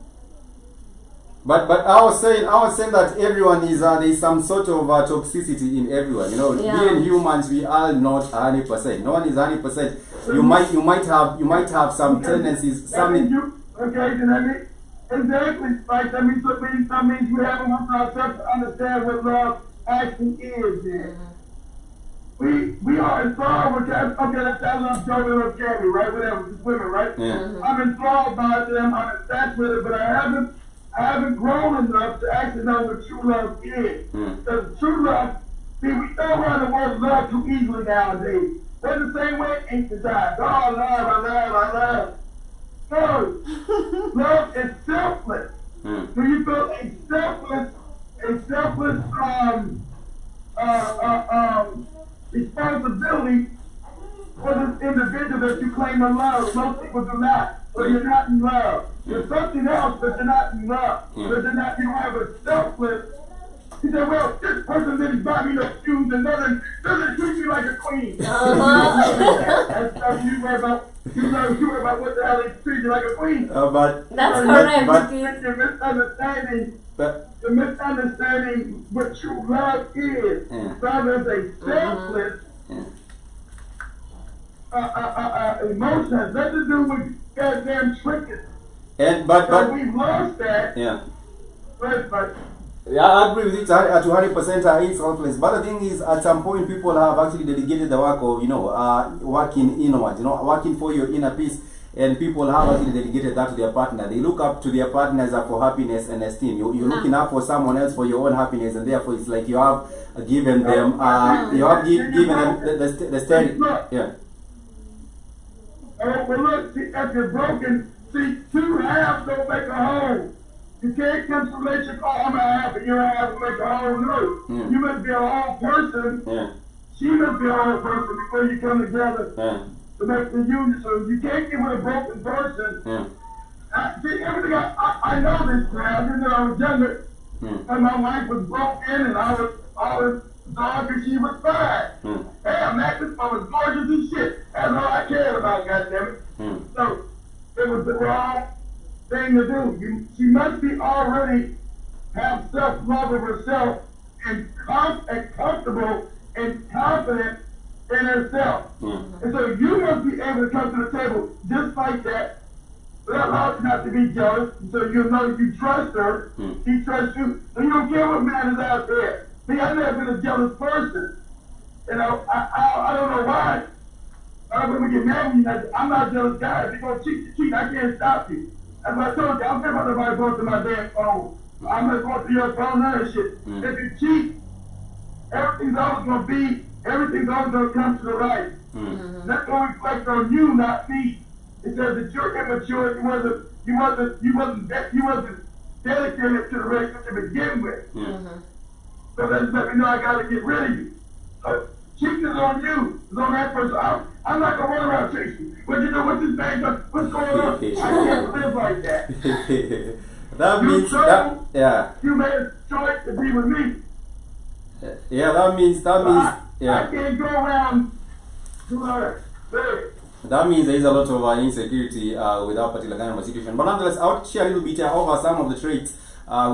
But I was saying that everyone is there's some sort of toxicity in everyone. You know, Yeah. being humans, we are not 100%. No one is 100%. You might have some tendencies. That means Some you, okay, then that means, exactly, like that means we haven't worked ourselves to understand what love actually is, then. We are enthralled with that. Okay, that's how I'm talking about Gabby, right? Whatever, just women, right? Yeah. I'm enthralled by them, I'm attached with it, but I haven't grown enough to actually know what true love is. Because true love, see, we throw around the word love too easily nowadays. But the same way, ain't the time. Oh, I love. No, love is selfless. Do you feel a selfless responsibility for this individual that you claim to love? Most people do not. So you're not in love. There's something else, but you're not in love. But you don't have a selfless. He said, well, this person didn't buy me no shoes and doesn't treat me like a queen. That's stuff you worry about. You worry about what the hell they treat you like a queen. but That's correct. but- You're misunderstanding what true love is. Love is a selfless emotion. Has nothing to do with goddamn tricking. but We've lost that. yeah. But Yeah, I agree with it to 100%. It's selfless. But the thing is, at some point, people have actually dedicated the work of, working inward, working for your inner peace. And people have actually dedicated that to their partner. They look up to their partners for happiness and esteem. You're looking up for someone else for your own happiness, and therefore it's like you have given them, given them the steady. Yeah. well, look, see, if you're broken, see, two halves don't make a whole. You can't come to a relationship, oh, I'm a half and you're a half to make a whole. No. You must be a whole person. Yeah. She must be a whole person before you come together. Yeah. To make the union. So you can't get with a broken person. See, everything I know this now. You know, I was younger, and my wife was broken, and I was dog, and she was fine. Hey, I'm acting, I was gorgeous and shit. That's all I cared about, goddammit. So it was the wrong thing to do. She must be already have self-love of herself and comfortable and confident in herself. And so you must be able to come to the table just like that. That allows you not to be jealous. So you know you trust her. She trusts you. So you don't care what man is out there. See, I've never been a jealous person. You know, I don't know why. When we get mad with you, I'm not a jealous guy. If you're going to cheat, you cheat. I can't stop you. As I told you, I don't care about nobody going to my damn phone. I'm not going to your phone, none of that shit. If you cheat, everything's always going to come to the right. That's going to reflect on you, not me. It says that you're immature. You wasn't dedicated to the relationship to begin with. So that's let me know I got to get rid of you. So cheating is on you. It's on that person. I'm not going to run around chasing. But you know what this thing? What's going on? I can't live like that. That means that, yeah. You made a choice to be with me. Yeah, that means I yeah. can't go around to her. That means there is a lot of insecurity with that particular kind of a situation. But nonetheless, I'll share a little bit over some of the traits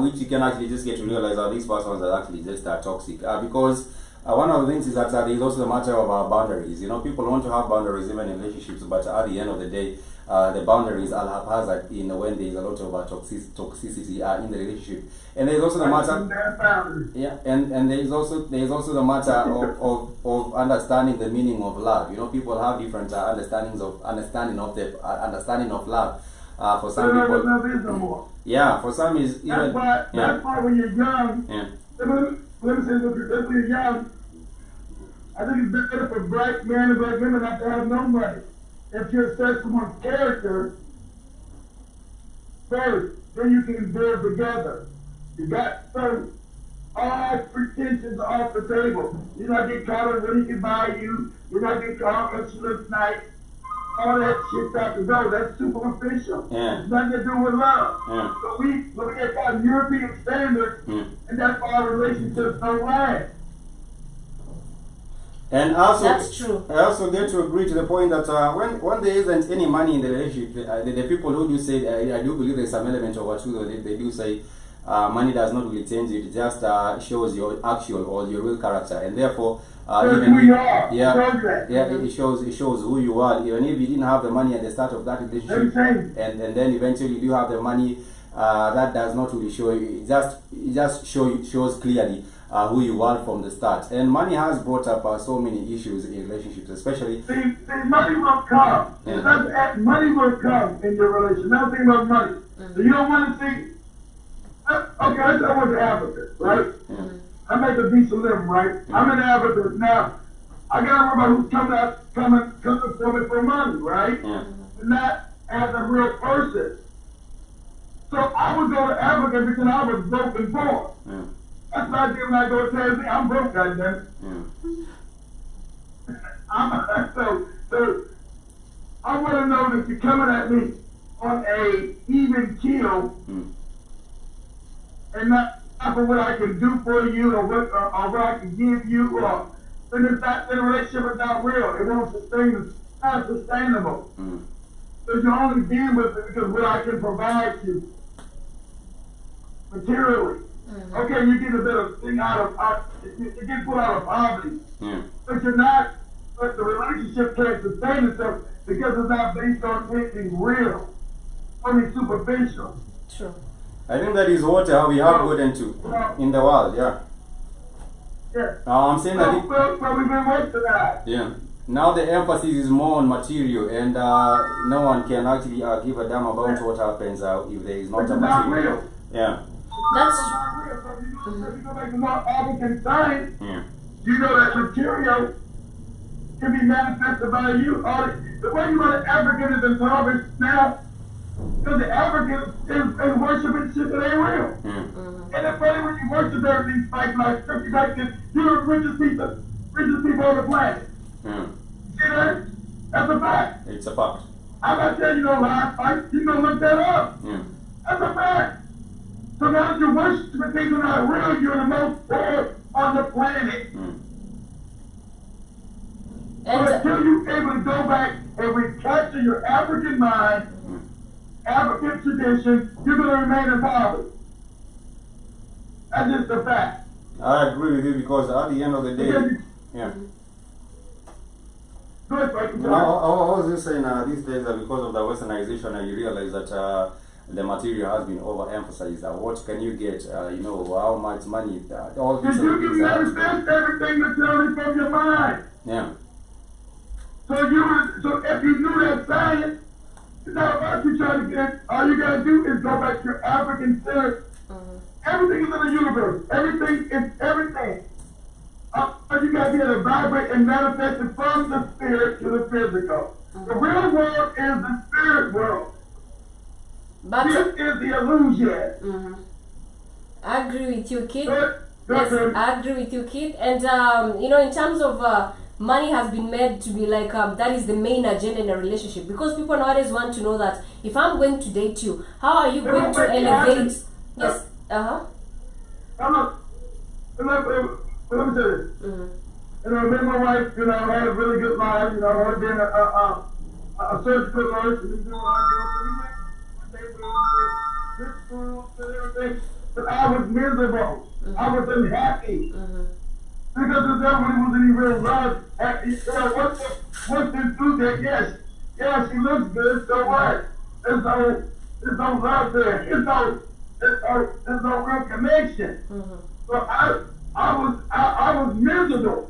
which you can actually just get to realize that these persons are actually just toxic. Because one of the things is that there is also the matter of boundaries. You know, people want to have boundaries even in relationships, but at the end of the day, the boundaries are haphazard in when there is a lot of toxicity in the relationship. And there is also the matter, yeah, and there is also the matter of understanding the meaning of love. You know, people have different understanding of love. For some people, yeah, for some is even. That's why when you're young, let me say this: when you're young, I think it's better for black men and black women not to have no money. If you assess someone's character first, then you can build together. You got all pretensions off the table. You're not getting caught on what he can buy you. You're not getting caught on she looks nice. All that shit's out the door. That's superficial. It's nothing to do with love. So we look at that European standards, and that's why our relationships don't last. And also, That's true. I also get to agree to the point that when there isn't any money in the relationship, the people who do say, I do believe there's some element of truth. They do say money does not really change it. It just shows your actual or your real character, and therefore, even who you are. it shows who you are. Even if you didn't have the money at the start of that relationship, and then eventually you have the money, that does not really show you. It just shows clearly who you are from the start. And money has brought up so many issues in relationships, especially. See, money will come. Money will come in your relationship. Nothing about money. So you don't want to see. Okay, I went to Africa, right? I made the beach of living, right? I'm in Africa now. I gotta worry about who's coming for me for money, right? Not as a real person. So I would go to Africa because I was broken born. That's what I did when I go to Tanzania. I'm broke, goddamn. So I want to know that you're coming at me on a even keel, and not for what I can do for you or what I can give you, or then it's not, the relationship is not real. It won't sustain. It's not sustainable. So you're only being with it because what I can provide you materially. Okay, you get a bit of thing you get put out of poverty, but you're not. But the relationship can't sustain itself because it's not based on anything real, only superficial. True. I think that is what we have gotten to in the world. Yeah. I'm saying that. We've been working to that. Yeah. Now the emphasis is more on material, and no one can actually give a damn about what happens if there is not a material. Yeah. That's if you go back to more African science, you know that material can be manifested by you. The way you know the African is impoverished now, because the African is worshiping shit that ain't real. And it's funny when you worship everything like scripture like this, you're the richest people on the planet. See that? That's a fact. It's a fact. I'm not telling you no lies. You gonna look that up. That's a fact. So now that you're worshiping things that are not real, you're the most poor on the planet. So until you're able to go back and recapture your African mind, African tradition, you're going to remain in poverty. That's just a fact. I agree with you because at the end of the day, I was just saying these days because of the westernization, you realize that the material has been overemphasized. What can you get? How much money? All these you can manifest everything that's coming from your mind. So if you knew that science, it's not about you trying to get. All you gotta do is go back to your African spirit. Everything is in the universe. Everything is everything. You gotta be able to vibrate and manifest it from the spirit to the physical. The real world is the spirit world. But this is the illusion. I agree with you, kid. Yes, I agree with you, kid. And in terms of money has been made to be like that is the main agenda in a relationship, because people nowadays want to know that if I'm going to date you, how are you going to elevate? Yes. Let me tell you. Me and my wife, had a really good life. Her being a surgical nurse, and doing what I do. But I was miserable. I was unhappy. Because there wasn't any real love. What's this dude that, yes, she looks good, so what? There's no love there. There's no real connection. So I was miserable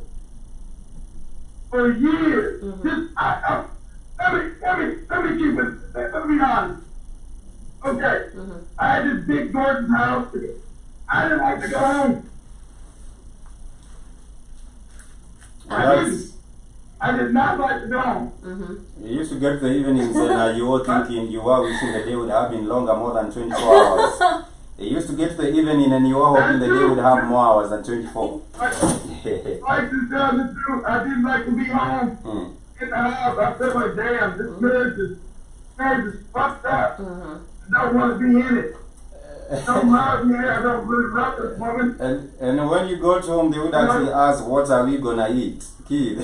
for years. Let me keep it. Let me be honest. Okay. I had this big Gordon's house. I didn't like to go home. I did not like to go home. You used to get the evenings and you were thinking you were wishing the day would have been longer, more than 24 hours. You used to get to the evening and you were hoping the day would have more hours than 24. Like to tell the truth, I didn't like to be home in the house. I felt like, damn, this marriage is fucked up. I don't want to be in it. don't love me. I don't really love this woman. And when you go to home, they would actually ask, what are we gonna eat? Kid.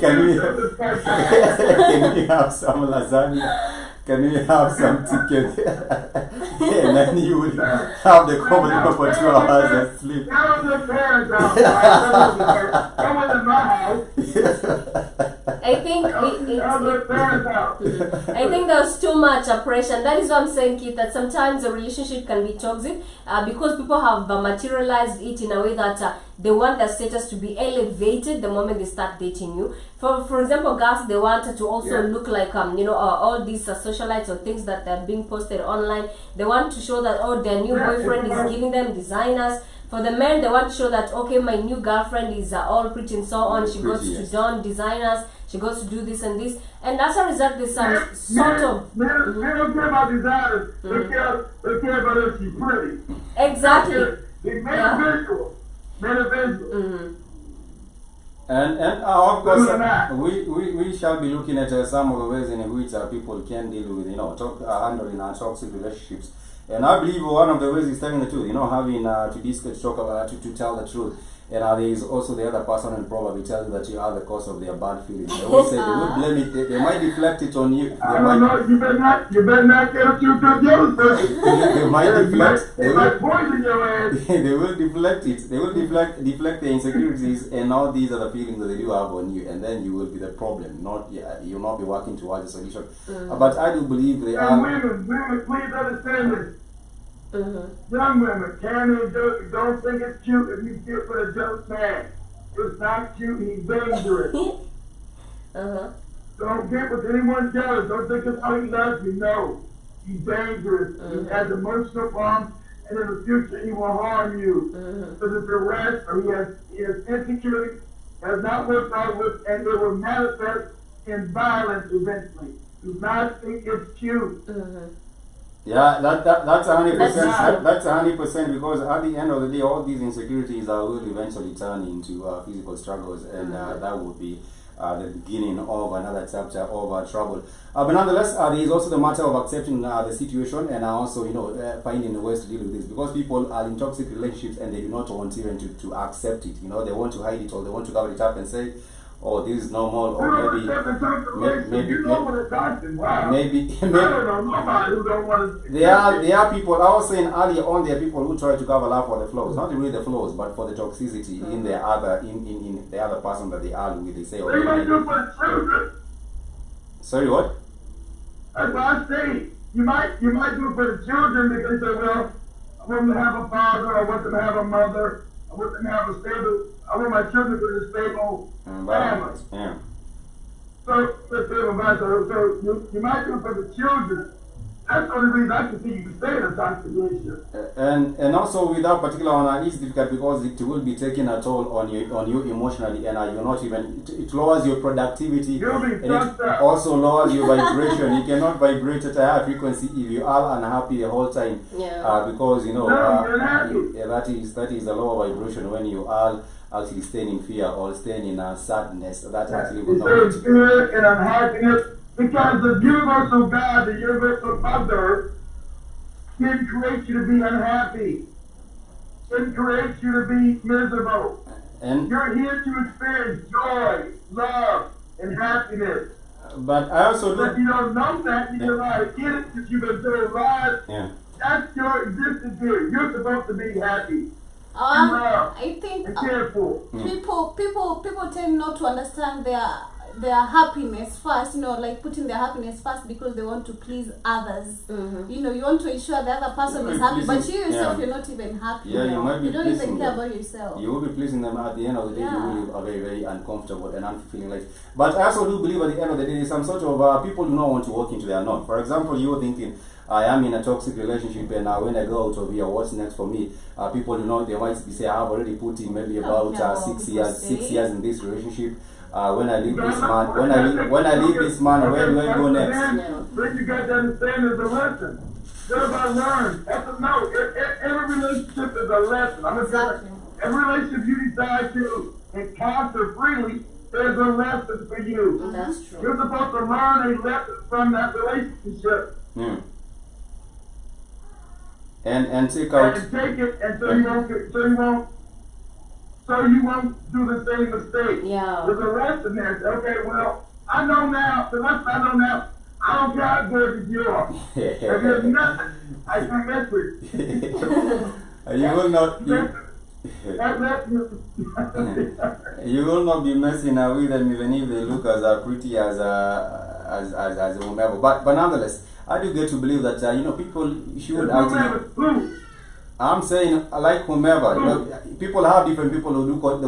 Can we have some lasagna? Can we have some chicken? And then you would have the conversation for 2 hours and sleep. That was the parents' house. That was in my house. I think That was the parents' house. I think there's too much oppression. That is what I'm saying, Keith, that sometimes a relationship can be toxic because people have materialized it in a way that they want their status to be elevated the moment they start dating you. For example, girls, they want to also look like all these socialites or things that are being posted online. They want to show that their new boyfriend is giving them designers. For the men, they want to show that okay, my new girlfriend is all pretty and so on. She goes to don designers. She goes to do this and this, and as a result, there's some sort of. Men don't care about designers. They care about if she's pretty. Exactly. They men are visual. Men are visual. And of course, we shall be looking at some of the ways in which people can deal with handling toxic relationships. And I believe one of the ways is telling the truth. Having to talk about to tell the truth. And there is also the other person and probably tell you that you are the cause of their bad feelings. They will say they will blame it. They might deflect it on you. I don't know. You better not get a too good jealous person. They might deflect. They might poison your ass. They will deflect it. They will deflect the insecurities and all these other feelings that they do have on you, and then you will be the problem. You'll not be working towards a solution. But I do believe they are. Women, please understand this. Young women, don't think it's cute if you get with a jealous man. It's not cute, he's dangerous. Don't get with anyone jealous. Don't think it's how he loves you. No, he's dangerous. He has emotional problems, and in the future he will harm you. Because it's a rash, or he has insecurity, has not worked out with, and it will manifest in violence eventually. Do not think it's cute. Yeah, that's 100%. That's 100% because at the end of the day, all these insecurities will eventually turn into physical struggles, and that would be the beginning of another chapter of trouble. But nonetheless, there is also the matter of accepting the situation and also finding ways to deal with this, because people are in toxic relationships and they do not want even to accept it. They want to hide it, or they want to cover it up and say, oh, this is normal, or maybe I don't know nobody who don't want to. There are people. I was saying earlier on, there are people who try to cover up for the flaws, not really the flaws, but for the toxicity in the other person that they are with. They say, they might do for the children. Sorry, what? That's what I say. You might do it for the children because they say, well, I want them to have a father, I want them to have a mother, I want them to have a stable. I want my children to be a stable family. Yeah. So you might do it for the children. That's the only reason I can see you can stay in a toxic relationship. And also with that particular one, it's difficult because it will be taking a toll on you emotionally, and you're not even. It lowers your productivity. You'll be and it also lowers your vibration. You cannot vibrate at a high frequency if you are unhappy the whole time. Because that is a lower vibration when you are actually staying in fear or staying in sadness. That actually will not. Fear and unhappiness. Because the universal God, the universal Mother, didn't create you to be unhappy. Didn't create you to be miserable. And you're here to experience joy, love, and happiness. But I also But if you don't know that, you don't know how to get it because you've been told lies. That's your existence here. You're supposed to be happy. I think and careful. People tend not to understand their happiness first, like putting their happiness first because they want to please others. You want to ensure the other person is happy, but you yourself, you're not even happy. You might be you don't even care them. about yourself. You will be pleasing them. At the end of the day, you will live a very, very uncomfortable and unfulfilling life. But I also do believe at the end of the day, there's some sort of people do not want to walk into their norm. For example, you're thinking, I am in a toxic relationship, and when I go out of here, what's next for me? People do not. They might be say, I have already put in maybe about 6 years in this relationship. When I leave this man, when I leave this man, where do I go next? Then you got to understand there's a lesson. What have I learned? Every relationship is a lesson. Exactly. Every relationship you decide to encounter freely, there's a lesson for you. That's true. You're supposed to learn a lesson from that relationship. Mm. And take out. And take it, and so you won't do the same mistake. Yeah. There's a lesson there. Okay, well, I know now. The lesson I know now. I don't care how good you are. If there's nothing, I can mess with you. You will not. You will not be messing with them even if they look as pretty as whomever. But nonetheless, I do get to believe that people should actually. I'm saying like whomever. You know, people have different people who would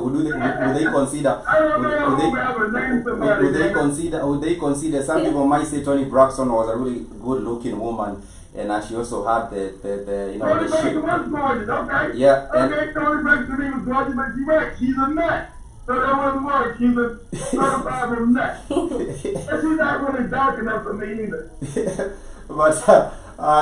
they consider some people might say Toni Braxton was a really good looking woman. And she also had the shape. Okay. Yeah. Okay, Toni Braxton was gorgeous, but you're right. She's a nut. So that wasn't work. She's a certified nut. But she's not really dark enough for me either. But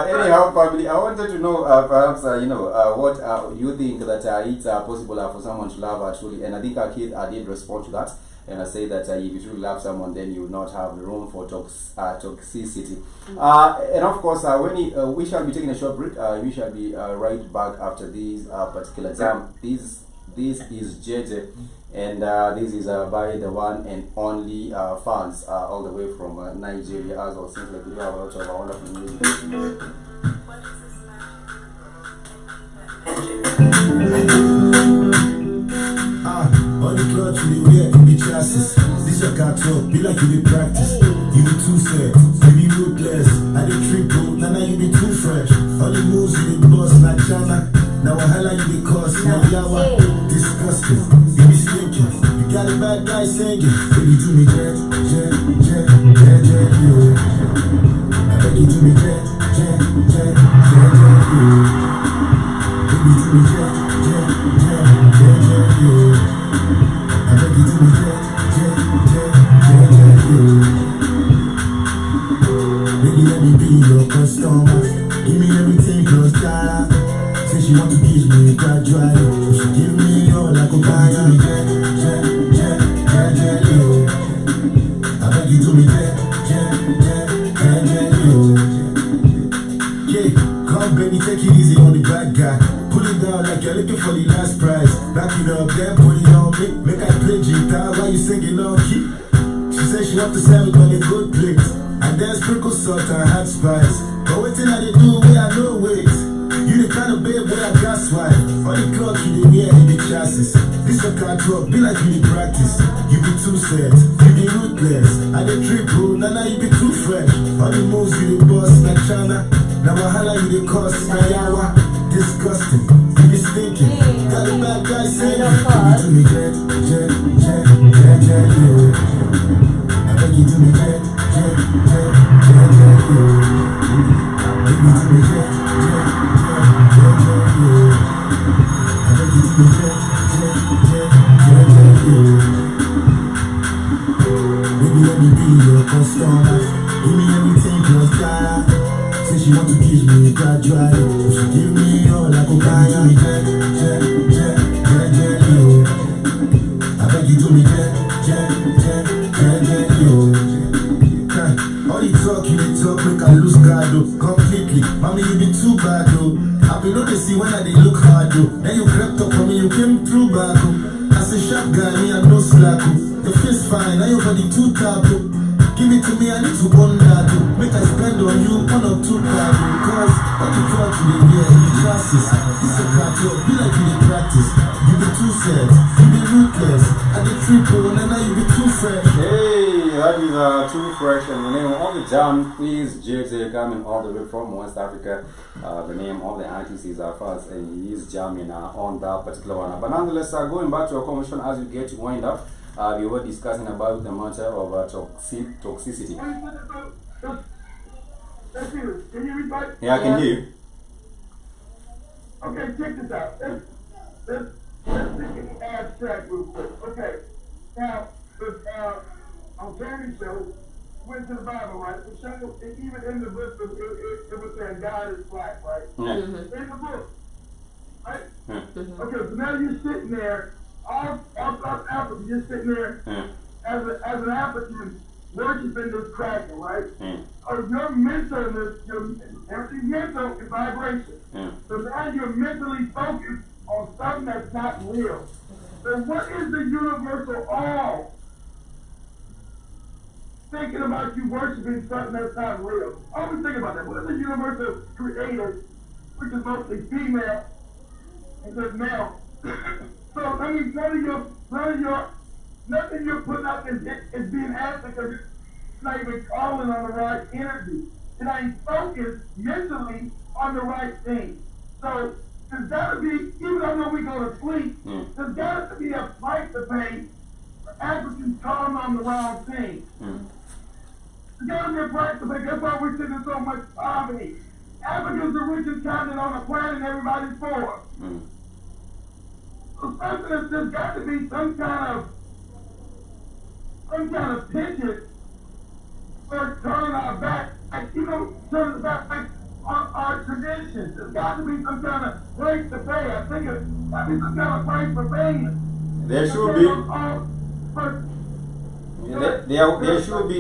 anyhow, family, I wanted to know perhaps what you think that it's possible for someone to love truly, and I think our kid did respond to that. And I say that if you truly love someone, then you will not have room for toxicity. And of course, when we shall be taking a short break, we shall be right back after this particular time. This is JJ, and this is by the one and only fans all the way from Nigeria. As well, seems like we have a lot of wonderful music. All the clothes you wear in the chassis. This your car talk, be like you did practice. You be too sad, you be ruthless. I did triple, now you be too fresh. All the moves you did boss like China. Now I highlight you the cost, now yawa. Disgusting, you be stinking. You got a bad guy singing. Baby do me jet, yo. I beg you do me jet, yo. Baby do me jet, yo. I beg you do me baby, let me be your customer. Give me everything plus that. Say she want to kiss me gradually. So she give me all I could buy. Yo. I beg you do me yo. Yeah, come baby, take it easy on the bad guy. Pull it down like you're looking for the last prize. Back it up, then put it on me. Make I play guitar while you singing on key. She said she want to serve it on a good plate. And then sprinkle salt and hot spice. But waiting I they do where I know wait. You the kind of babe where I got swipe. All the clothes you did wear in the chassis. This a car drop, be like you did practice. You be too set, you be ruthless. I did triple, now you be too fresh. All the moves you did boss like China. Now I holla you the cost, my yawa. Disgusting, you be stinking. Got a bad guy saying, baby do me jet, yo. I beg you do me jet, yo. Baby do me jet, yo. I beg you do me jet, yo. Baby let me be your customer. Give me everything plus that. Say she want to kiss me gradually. So she give me all I could buy. Do me yo. I beg you do me yo. All the talk you dey talk make I lose guard though. Completely, mommy you be too bad though. I be know they see when I dey look hard though. Then you crept up on me, you came through back oh. As a sharp guy, me I no slack oh. The face fine, now your body too tap oh. Give it to me, I need to own that oh. Make I spend on you 1 or 2 cars because all the clothes you dey wear in the chassis. This a car talk, be like you dey practice. You be too sad, you be ruthless. I dey triple, and now you be too fresh. Hey, that is too fresh, and the name of the jam is JJ coming all the way from West Africa. The name of the artist is Fast, and he is jamming on that particular one. But nonetheless, going back to our conversation as we get to wind up, we were discussing about the matter of toxicity. Can you hear me, bud? Yeah, I can hear you. Okay, check this out. Let's think in the abstract real quick. Okay. Now, on Jerry's show, went to the Bible, right? The show, even in the book, it was saying God is black, right? Yeah. In the book, right? Yeah. Okay, so now you're sitting there, all South Africa, you're sitting there as an African, worshiping this cracker, right? Mm. Or your mental, everything mental is vibration. Mm. So now you're mentally focused on something that's not real. So what is the universal all? Thinking about you worshiping something that's not real. Always think about that. What is the universal creator, which is mostly female, and says male? So I mean, nothing you're putting out is being answered because it's not even calling on the right energy. It ain't focused mentally on the right thing. So there's gotta be, even though we go to sleep, there's gotta be a price to pay for Africans calling on the wrong thing. There's gotta be a price to pay. That's why we're seeing so much poverty. Africa's the richest continent on the planet, and everybody's poor. So something there's got to be some kind of tension for turning our back, turning back on our traditions. There's got to be some kind of price to pay. I think it's got to be some kind of price for paying. There should be.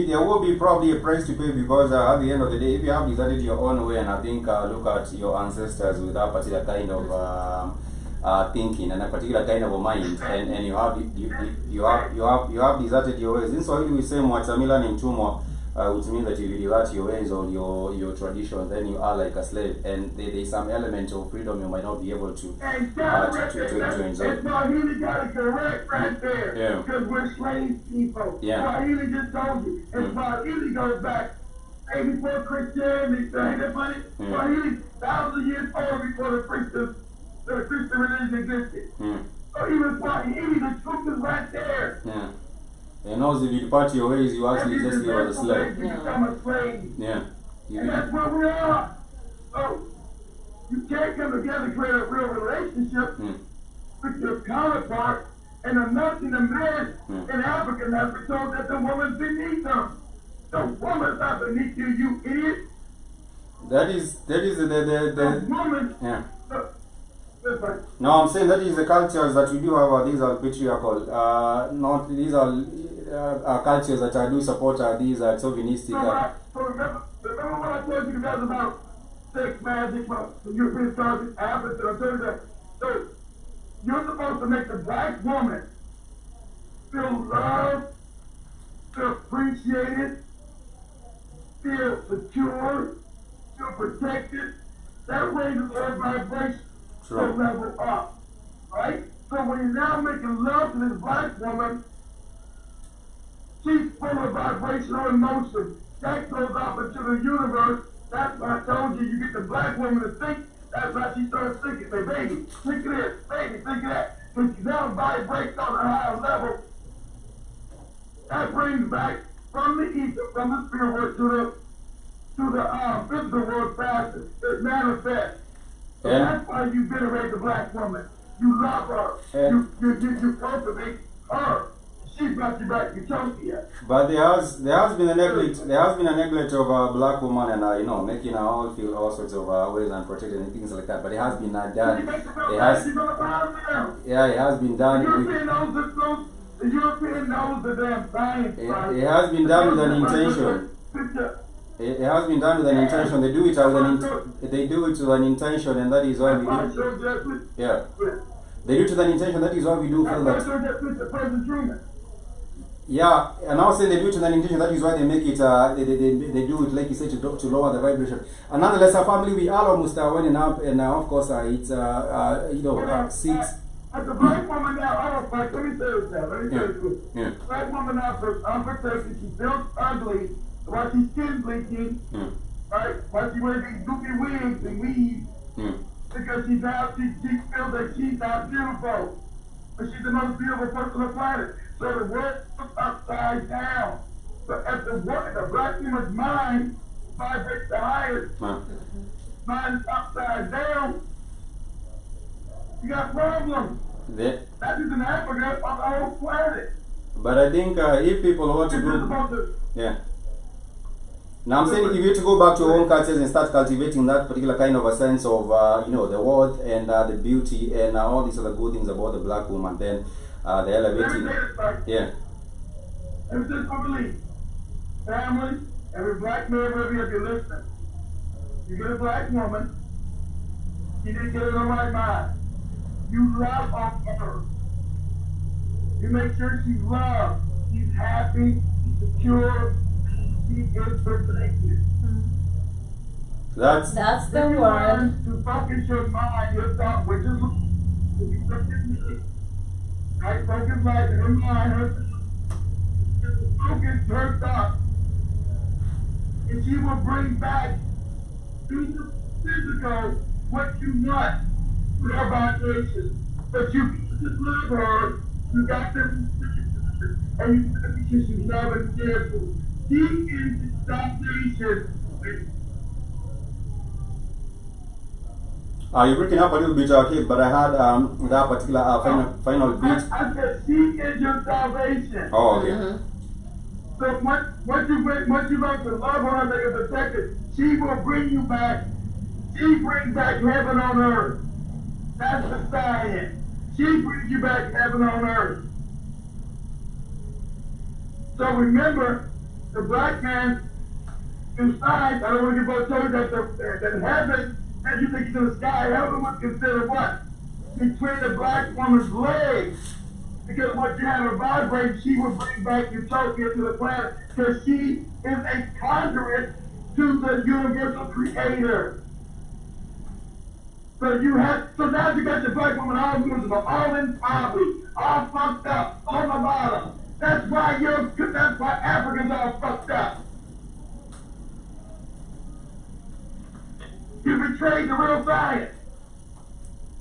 There will be probably a price to pay because at the end of the day, if you have decided your own way, and I think look at your ancestors with that particular kind of thinking and a particular kind of a mind, and you have deserted your ways. In Swahili we say mwachamila ni mtumwa, which means that if you desert your ways or your traditions, then you are like a slave, and there is some element of freedom you might not be able to enjoy. That's why he got it correct right there. Yeah. Because we're slave people. Yeah. Swahili just told you. And Swahili goes back way before Christianity. Ain't that funny? Swahili 1,000 years old before the Christian religion existed. So even Swahili, the truth is right there. Yeah. And also, if you depart your ways, you actually just live as a slave. You become a slave. Yeah. And that's where we are. So you can't come together and create a real relationship with your counterpart, and enough in the man in Africa has been told that the woman's beneath them. The woman's not beneath you, you idiot. That is The woman. Yeah. Listen. No, I'm saying that is the cultures that we do have. These are patriarchal. Not these are cultures that I do support. These are chauvinistic. So remember what I told you guys about sex magic, about the European stars, Africa. I told you that. So you're supposed to make the black woman feel loved, feel appreciated, feel secure, feel protected. That raises her vibration. To level up, right? So when you're now making love to this black woman, she's full of vibrational emotion. That goes up into the universe. That's why I told you get the black woman to think. That's why she starts thinking, say, baby, think of this, baby, think of that. So she now vibrates on a higher level. That brings back from the ether, from the spirit world to the physical world faster. It manifests. So that's why you venerate the black woman. You love her. You cultivate her. She brought you back Utopia. But there has been a neglect. There has been a neglect of a black woman, and making her all feel all sorts of ways unprotected and things like that. But it has been done. It has been done. The European knows the damn science. It has been done with an intention. It has been done with an intention. They do it with an intention, and that is why we do. Yeah. They do it with an intention. That is why we do feel that. Yeah, and I was saying they do it with an intention. That is why they make it. They do it like you said to lower the vibration. And nonetheless, our family we are almost winding up, and of course it's 6. As a black woman now, I don't like. Let me say this now. Let me say this. Yeah. Black woman now, unprotected. She feels ugly. While she's skin bleaching, right? While she wears these goofy wigs and weaves, because she feels that she's not beautiful. But she's the most beautiful person on the planet. So the world is upside down. So as the black woman's mind vibrates the highest, mind is upside down, you got problems. That is in Africa on the whole planet. But I think if people want to do... Yeah. Now I'm saying if you to go back to your own cultures and start cultivating that particular kind of a sense of the worth and the beauty and all these other good things about the black woman, then the elevating. Yeah. Let me say this, family, every black man, wherever you're listening, you get a black woman, you didn't get it in the right mind. You love on her. You make sure she's loved, she's happy, she's secure, she is protected. That's the If you word. learn to focus your mind, your thought, which is right, focus life, her mind, focus her thought, and she will bring back to the physical what you want, your vibration. But you just love her, you got to, and you got to she's love and careful. She is the salvation. you're breaking up a little bit, okay, but I had that particular final bit. I said she is your salvation. Oh, okay. So once you learn to love her and make her protected, she will bring you back. She brings back heaven on earth. That's the science. She brings you back heaven on earth. So remember, the black man through science, I don't want to get both told you that heaven, as you think to the sky, heaven was considered what? Between the black woman's legs. Because once you have her vibrate, she will bring back utopia to the planet. Because she is a conduit to the universal creator. So now you got your black woman all miserable, all in poverty, all fucked up, on the bottom. That's why Africans are fucked up. You betrayed the real science.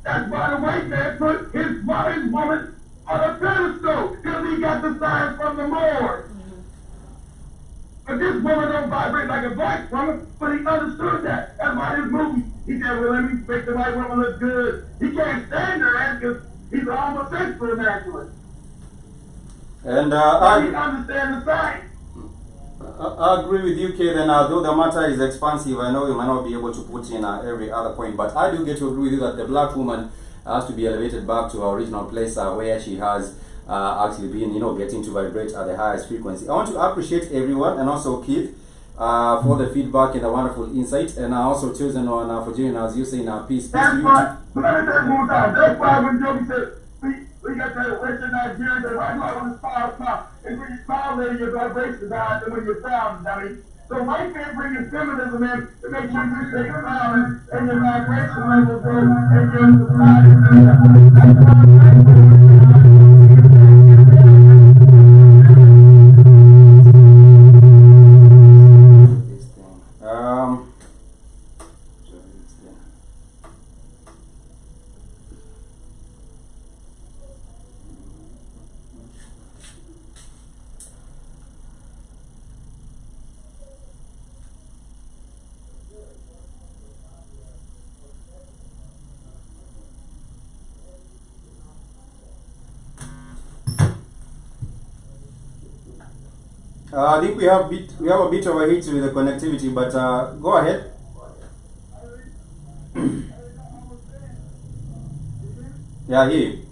That's why the white man put his woman on a pedestal, because he got the science from the Moors. But this woman don't vibrate like a black woman, but he understood that. That's why this movie, he said, well, let me make the white woman look good. He can't stand her ass because he's an homosexual naturalist. And But he understands the science. I agree with you, Kate, and though the matter is expansive, I know you might not be able to put in every other point, but I do get to agree with you that the black woman has to be elevated back to her original place where she has actually been, getting to vibrate at the highest frequency. I want to appreciate everyone, and also Keith, for the feedback and the wonderful insight, and I also chosen on for joining us. You saying peace to That's you. why, let me tell you one time, that's why when Joey said, we got that Western Nigerian, that white light on the smile, and when you smile, then your vibrations higher than when you're frowning, dummy. So white men bringing feminism in to make sure you stay smiling and your vibration levels go and your I think we have a bit of a hit with the connectivity, but go ahead. Yeah, I hear you.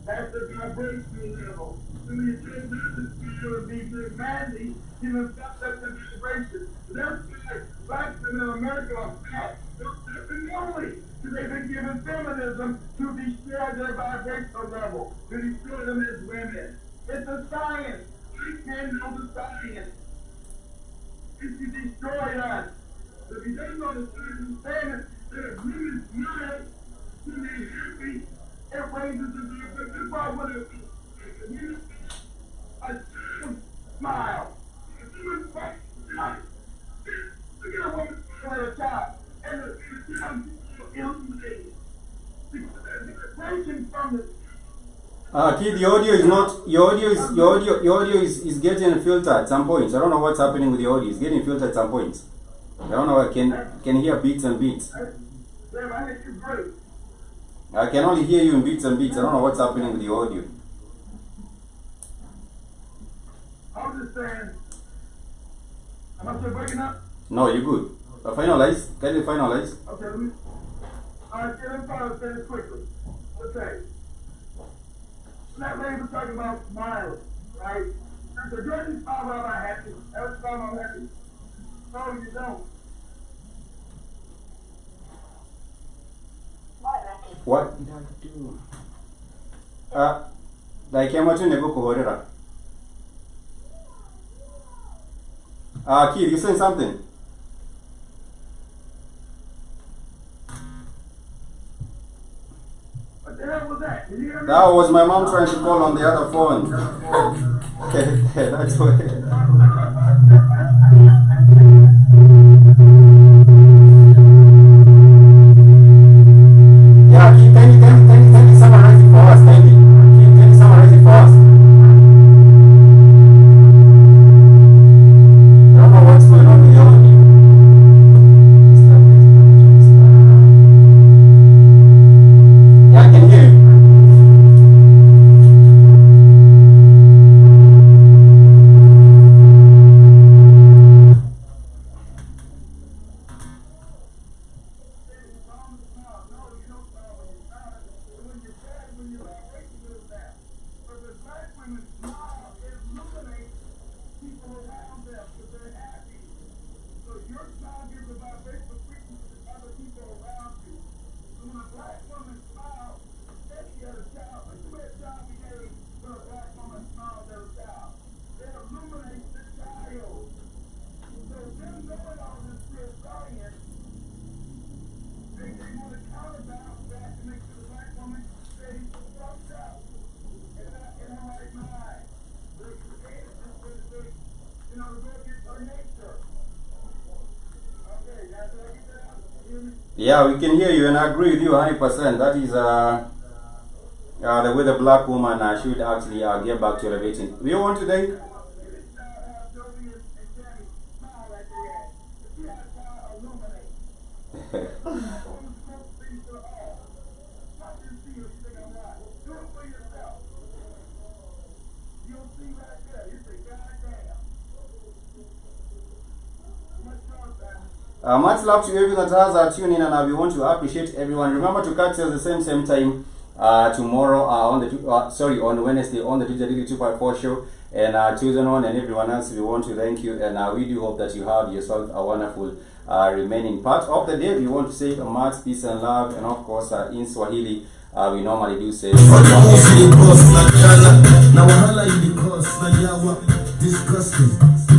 That's the vibration level. So when you turn down the spirit of being manly, you know, that's the vibration. That's why black women in America are fat. They're only because they've been given feminism to destroy their vibrational level, to destroy them as women. It's a science. We can know the science. It's to destroy us. So if you don't know the science and standard that a woman's mind when they're happy, it raises the vibration. That's why when a smile. If you would fight, look at a woman smile at a child, and the child is illuminated. Because the vibration from the Kid, your audio is getting filtered at some points. I don't know what's happening with the audio. It's getting filtered at some points. I don't know. I can hear beats and beats. I can only hear you in beats and beats. I don't know what's happening with the audio. was just saying, am I still breaking up? No, you're good. Finalize. Can you finalize? Okay, let me. Alright, let me try to say this quickly. Okay. That lady was talking about smiling, right? So during this time I'm not happy. Every time I'm happy. No, you don't. What did I do? Like I'm watching the book of Horror. Kid, you saying something? What the hell was that? Can you hear me? That was my mom trying to call on the other phone. Okay, that's what. Yeah, Kid, can you summarize it for us? Thank you. Kid, can you summarize it for us? I don't know what's going on with your audio. Yeah, I can hear you. Yeah, we can hear you, and I agree with you 100%. That is the way the black woman should actually get back to elevating. We want to thank. Much love to everyone that has tuned in, and we want to appreciate everyone. Remember to catch us the same time tomorrow on Wednesday on the Tujadili 254 show, and chosen on and everyone else. We want to thank you, and we do hope that you have yourself a wonderful remaining part of the day. We want to say much peace and love, and of course in Swahili we normally do say disgusting.